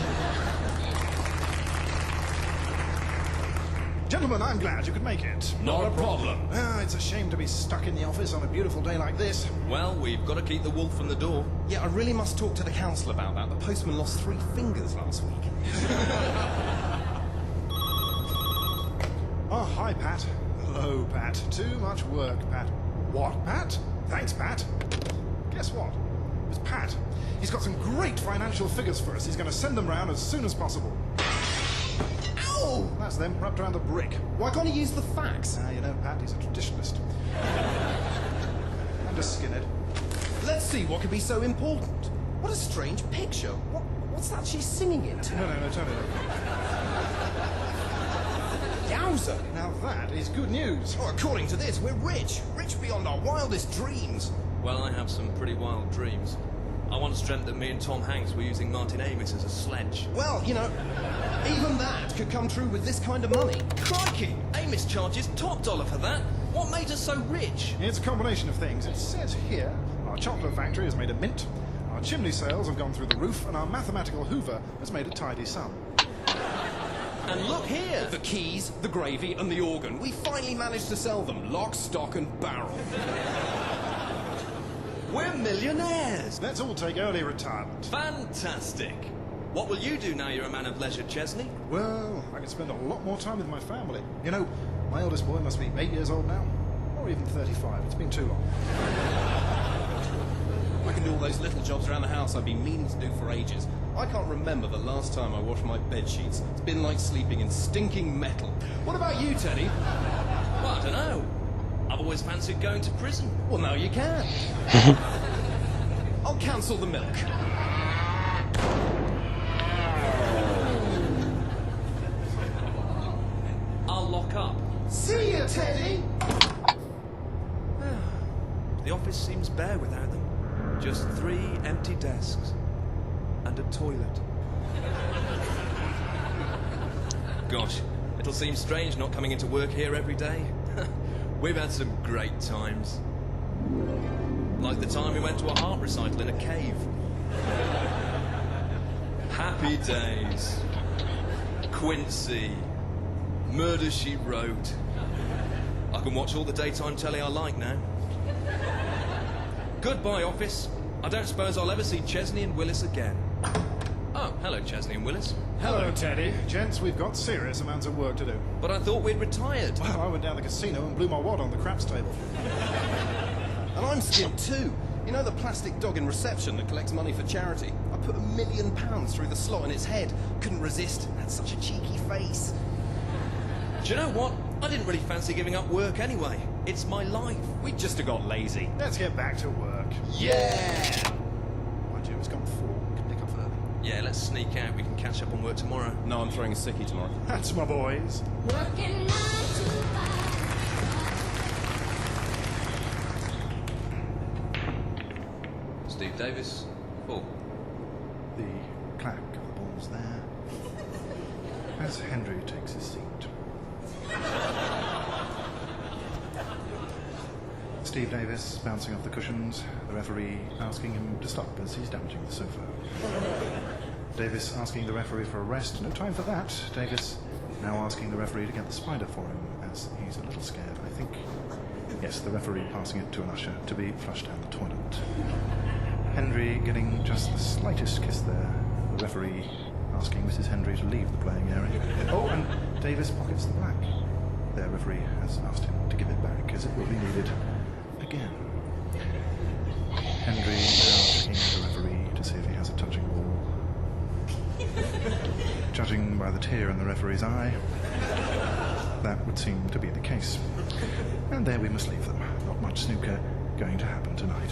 Gentlemen, I'm glad you could make it. Not a problem. It's a shame to be stuck in the office on a beautiful day like this. Well, we've got to keep the wolf from the door. Yeah, I really must talk to the council about that. The postman lost 3 fingers last week. Oh, hi, Pat. Hello, Pat. Too much work, Pat. What, Pat? Thanks, Pat. Guess what? It was Pat. He's got some great financial figures for us. He's going to send them round as soon as possible. Ow! That's them wrapped around a brick. Why can't he use the fax? You know, Pat, he's a traditionalist. And a skinhead. Let's see what could be so important. What a strange picture. What's that she's singing into? No, turn it over. Yowza! Now that is good news. Oh, according to this, we're rich. Rich beyond our wildest dreams. Well, I have some pretty wild dreams. I once dreamt that me and Tom Hanks were using Martin Amis as a sledge. Well, you know, even that could come true with this kind of money. Crikey! Amis charges top dollar for that. What made us so rich? It's a combination of things. It says here, our chocolate factory has made a mint, our chimney sales have gone through the roof, and our mathematical Hoover has made a tidy sum. And look here! The keys, the gravy, and the organ. We finally managed to sell them, lock, stock, and barrel. We're millionaires! Let's all take early retirement. Fantastic! What will you do now you're a man of leisure, Chesney? Well, I can spend a lot more time with my family. You know, my oldest boy must be 8 years old now. Or even 35. It's been too long. I can do all those little jobs around the house I've been meaning to do for ages. I can't remember the last time I washed my bed sheets. It's been like sleeping in stinking metal. What about you, Teddy? Well, I don't know. I've always fancied going to prison. Well, now you can. I'll cancel the milk. I'll lock up. See you, Teddy! The office seems bare without them. Just 3 empty desks. And a toilet. Gosh, it'll seem strange not coming into work here every day. We've had some great times. Like the time we went to a harp recital in a cave. Happy days. Quincy. Murder, She Wrote. I can watch all the daytime telly I like now. Goodbye, office. I don't suppose I'll ever see Chesney and Willis again. Oh, hello, Chesney and Willis. Hello, Teddy. Gents, we've got serious amounts of work to do. But I thought we'd retired. Well, I went down the casino and blew my wad on the craps table. And I'm skinned too. You know the plastic dog in reception that collects money for charity? I put £1 million through the slot in its head. Couldn't resist. Had such a cheeky face. Do you know what? I didn't really fancy giving up work anyway. It's my life. We just have got lazy. Let's get back to work. Yeah! Mind you, it's gone 4. We can pick up early. Yeah, let's sneak out. We can catch up on work tomorrow. No, I'm throwing a sickie tomorrow. That's my boys. Working 9 to 5. Steve Davis, 4. The clack of the balls there. As Henry takes his seat. Steve Davis bouncing off the cushions, the referee asking him to stop as he's damaging the sofa. Davis asking the referee for a rest. No time for that. Davis now asking the referee to get the spider for him as he's a little scared, I think. Yes, the referee passing it to an usher to be flushed down the toilet. Henry getting just the slightest kiss there. The referee asking Mrs. Henry to leave the playing area. Oh, and Davis pockets the black. Their referee has asked him to give it back as it will be needed again. Henry now checking the referee to see if he has a touching ball. Judging by the tear in the referee's eye, that would seem to be the case. And there we must leave them. Not much snooker going to happen tonight.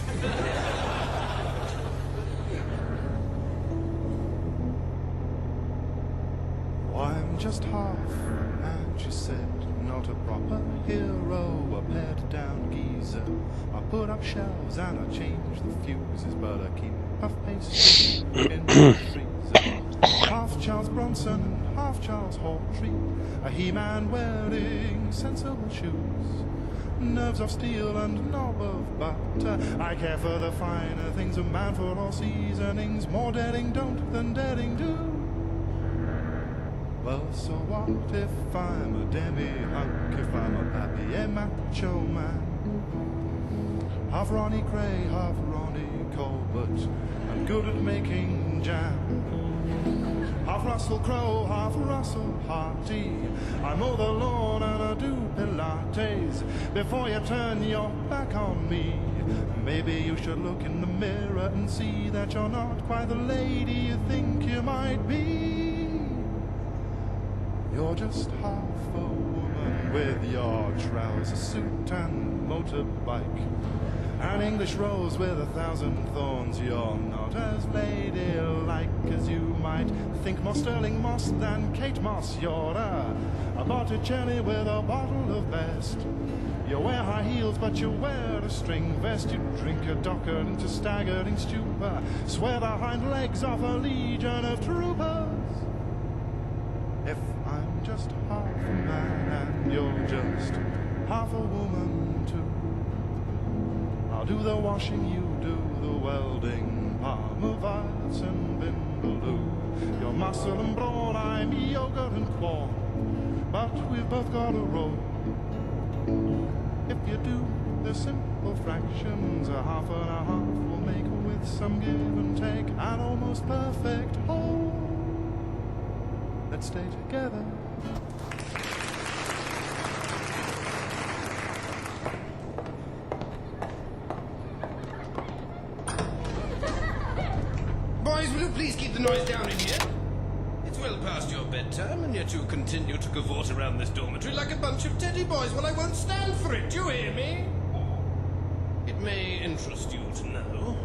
I'm just half, and she said, not a proper hero, a pared down geezer. I put up shelves and I change the fuses, but I keep puff pastry in the freezer. Half Charles Bronson and half Charles Hawtrey, a he-man wearing sensible shoes. Nerves of steel and knob of butter, I care for the finer things, a man for all seasonings, more daring don't than daring do. Well, so what if I'm a demi-hunk, if I'm a papier macho man? Half Ronnie Gray, half Ronnie Colbert, I'm good at making jam. Half Russell Crowe, half Russell Harty, I mow the lawn and I do Pilates. Before you turn your back on me, maybe you should look in the mirror and see that you're not quite the lady you think you might be. You're just half a woman with your trouser suit and motorbike. An English rose with 1,000 thorns. You're not as ladylike as you might think. More Sterling Moss than Kate Moss. You're a Botticelli with a bottle of best. You wear high heels but you wear a string vest. You drink a docker into staggering stupor, swear the hind legs off a legion of troopers. If I'm just half a man and you're just half a woman too, I'll do the washing, you do the welding, Parma-Vats and Vindaloo. You're muscle and brawn, I'm yogurt and corn, but we've both got a roll. If you do the simple fractions, a half and a half will make, with some give and take, an almost perfect whole. Let's stay together. Boys, will you please keep the noise down in here? It's well past your bedtime, and yet you continue to cavort around this dormitory like a bunch of teddy boys. Well, I won't stand for it, do you hear me? It may interest you to know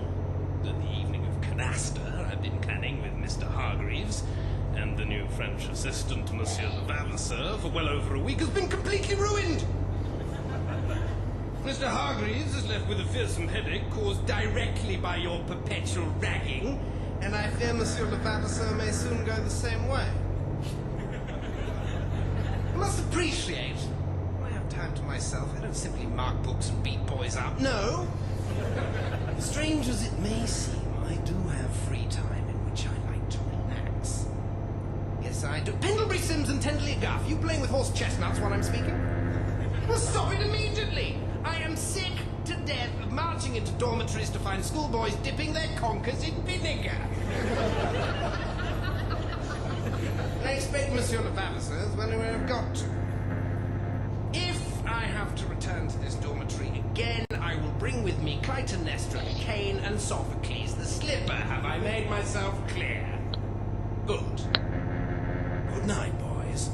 that the evening of Canasta I've been planning with Mr. Hargreaves and the new French assistant, Monsieur Vavasseur, for well over a week has been completely ruined. Mr. Hargreaves is left with a fearsome headache caused directly by your perpetual ragging, and I fear Monsieur Vavasseur may soon go the same way. You must appreciate, when I have time to myself, I don't simply mark books and beat boys up. No! Strange as it may seem, I do have free time in which I like to relax. Yes, I do. Pendlebury Sims and Tenderly Guff, you playing with horse chestnuts while I'm speaking? Well, stop it immediately! I am sick to death of marching into dormitories to find schoolboys dipping their conkers in vinegar. I expect Monsieur Le Vavasseur well where I've got to. If I have to return to this dormitory again, I will bring with me Clytemnestra, Cain, and Sophocles the slipper. Have I made myself clear? Good. Good night, boys.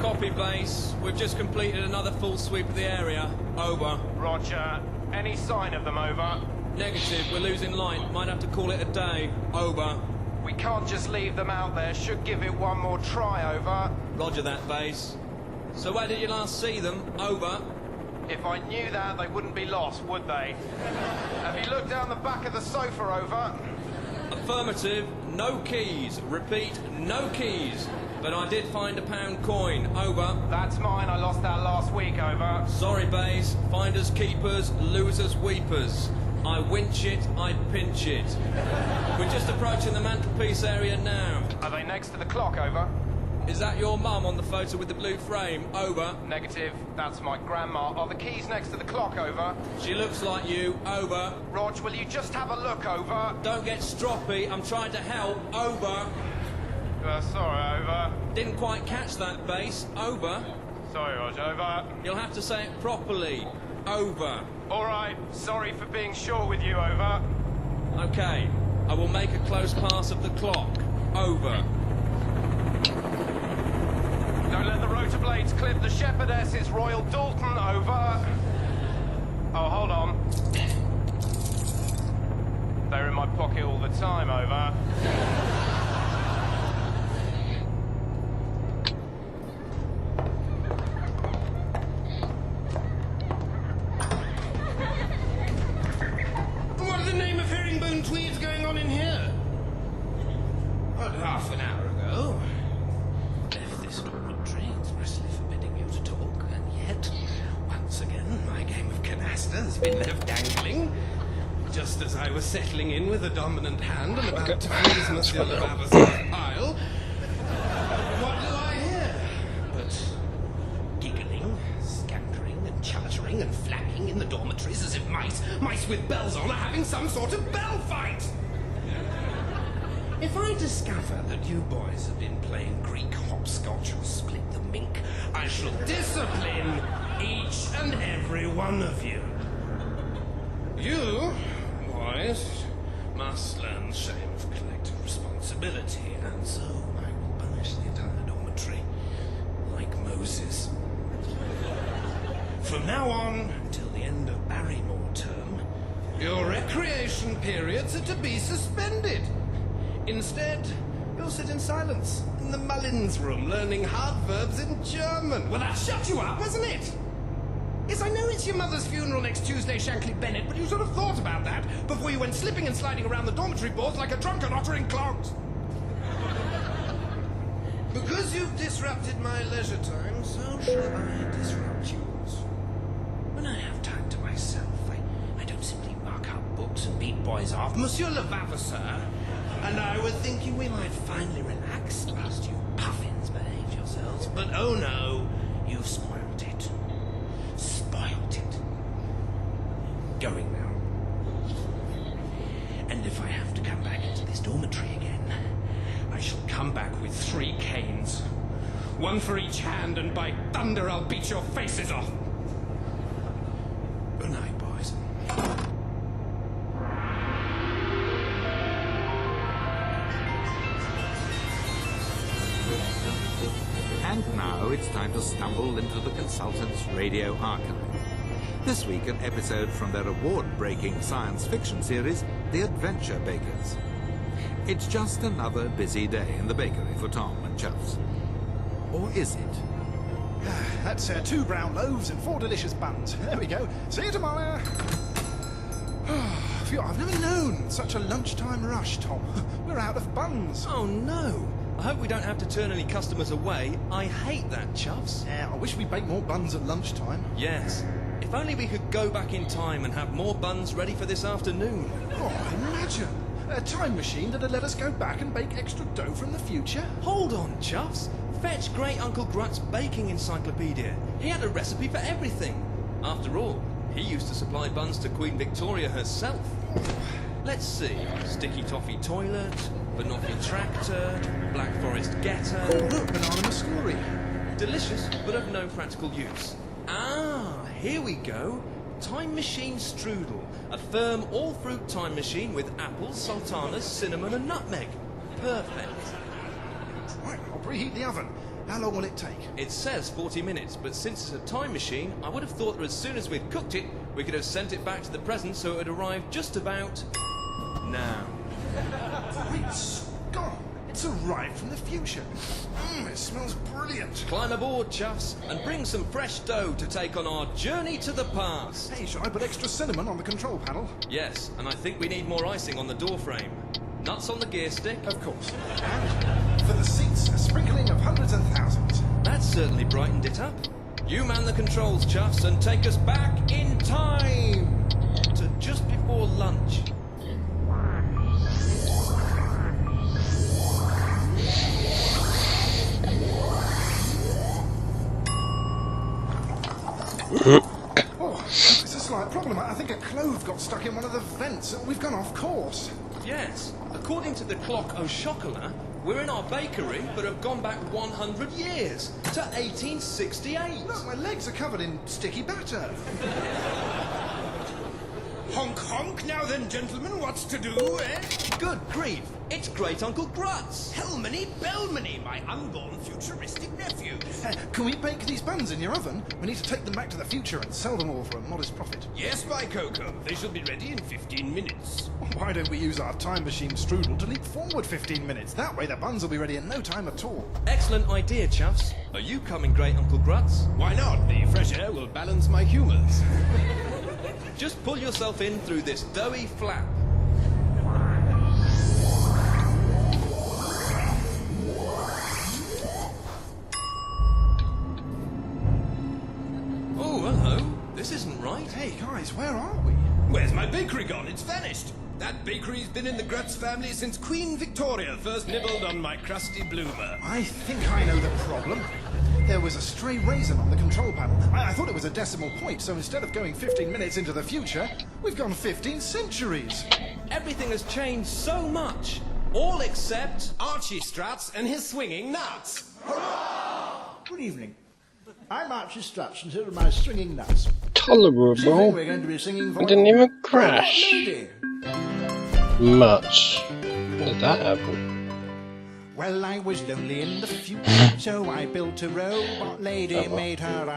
Copy, base. We've just completed another full sweep of the area. Over. Roger. Any sign of them, over? Negative. We're losing light. Might have to call it a day. Over. We can't just leave them out there. Should give it one more try, over. Roger that, base. So where did you last see them? Over. If I knew that, they wouldn't be lost, would they? Have you looked down the back of the sofa, over? Affirmative, no keys. Repeat, no keys. But I did find a £1 coin, over. That's mine, I lost that last week, over. Sorry, Bays. Finders keepers, losers weepers. I winch it, I pinch it. We're just approaching the mantelpiece area now. Are they next to the clock, over? Is that your mum on the photo with the blue frame? Over. Negative. That's my grandma. Are the keys next to the clock, over? She looks like you. Over. Rog, will you just have a look, over? Don't get stroppy. I'm trying to help. Over. Sorry, over. Didn't quite catch that, Base. Over. Sorry, Rog, over. You'll have to say it properly. Over. All right. Sorry for being short with you, over. Okay. I will make a close pass of the clock. Over. Don't let the rotor blades clip the shepherdess's Royal Dalton, over. Oh, hold on. They're in my pocket all the time, over. What the name of herringbone tweed's going on in here? About half an hour ago. Left this dormitory expressly forbidding you to talk, and yet, once again, my game of canasta has been left dangling. Just as I was settling in with a dominant hand and about to freeze Monsieur Levaver's pile, what do I hear? But giggling, scampering, and chattering and flapping in the dormitories as if mice with bells on, are having some sort of bell fight. If I discover that you boys have been playing Greek hopscotch and split the mink, I shall discipline each and every one of you. You, boys, must learn the shame of collective responsibility, and so I will punish the entire dormitory, like Moses. From now on, until the end of Barrymore term, your recreation periods are to be suspended. Instead, you'll sit in silence in the Mullins room learning hard verbs in German. Well, that shut you up, wasn't it? Yes, I know it's your mother's funeral next Tuesday, Shankly Bennett, but you should have thought about that before you went slipping and sliding around the dormitory boards like a drunken otter in clogs. Because you've disrupted my leisure time, so shall I disrupt yours. When I have time to myself, I don't simply mark up books and beat boys off. Monsieur Levaver, sir, and I were thinking we might finally relax whilst you puffins behave yourselves. But oh no, you've spoiled it. Spoiled it. Going now. And if I have to come back into this dormitory again, I shall come back with 3 canes. One for each hand, and by thunder I'll beat your faces off. Good night, boys. And now it's time to stumble into the consultant's radio archive. This week, an episode from their award-breaking science fiction series, The Adventure Bakers. It's just another busy day in the bakery for Tom and Chuffs. Or is it? That's 2 brown loaves and 4 delicious buns. There we go. See you tomorrow. Phew, I've never known such a lunchtime rush, Tom. We're out of buns. Oh, no. I hope we don't have to turn any customers away. I hate that, Chuffs. Yeah, I wish we baked more buns at lunchtime. Yes. If only we could go back in time and have more buns ready for this afternoon. Oh, imagine. A time machine that'd let us go back and bake extra dough from the future. Hold on, Chuffs. Fetch Great Uncle Grut's baking encyclopedia. He had a recipe for everything. After all, he used to supply buns to Queen Victoria herself. Let's see. Sticky Toffee Toilet, Banoffee Tractor, Black Forest Getter... Oh, look, Banana Mascuri. Delicious, but of no practical use. Ah, here we go. Time Machine Strudel. A firm all-fruit time machine with apples, sultanas, cinnamon and nutmeg. Perfect. Right, I'll preheat the oven. How long will it take? It says 40 minutes, but since it's a time machine, I would have thought that as soon as we'd cooked it, we could have sent it back to the present so it would arrive just about... now. Great Scott! It's just arrived from the future. It smells brilliant. Climb aboard, Chuffs, and bring some fresh dough to take on our journey to the past. Hey, shall I put extra cinnamon on the control panel? Yes, and I think we need more icing on the door frame. Nuts on the gear stick? Of course. And for the seats, a sprinkling of hundreds and thousands. That's certainly brightened it up. You man the controls, Chuffs, and take us back in time to just before lunch. Oh, it's a slight problem. I think a clove got stuck in one of the vents. We've gone off course. Yes, according to the clock au chocolat, we're in our bakery, but have gone back 100 years to 1868. Look, my legs are covered in sticky batter. Honk honk, now then, gentlemen, what's to do, eh? Good grief, it's Great Uncle Grutz. Hellmany Bellmany, my unborn futuristic nephew. Can we bake these buns in your oven? We need to take them back to the future and sell them all for a modest profit. Yes, by Coco. They shall be ready in 15 minutes. Why don't we use our time machine strudel to leap forward 15 minutes? That way the buns will be ready in no time at all. Excellent idea, Chuffs. Are you coming, Great Uncle Grutz? Why not? The fresh air will balance my humours. Just pull yourself in through this doughy flap. Oh, hello. This isn't right. Hey, guys, where are we? Where's my bakery gone? It's vanished. That bakery's been in the Grutz family since Queen Victoria first nibbled on my crusty bloomer. I think I know the problem. There was a stray raisin on the control panel. I thought it was a decimal point, so instead of going 15 minutes into the future, we've gone 15 centuries. Everything has changed so much. All except Archie Strutz and his swinging nuts. Good evening. I'm Archie Strutz, and here are my swinging nuts. Tolerable. This evening we're going to be singing for... I didn't even crash. Lady. Much. When did that happen? Well, I was lonely in the future, so I built a robot lady, made her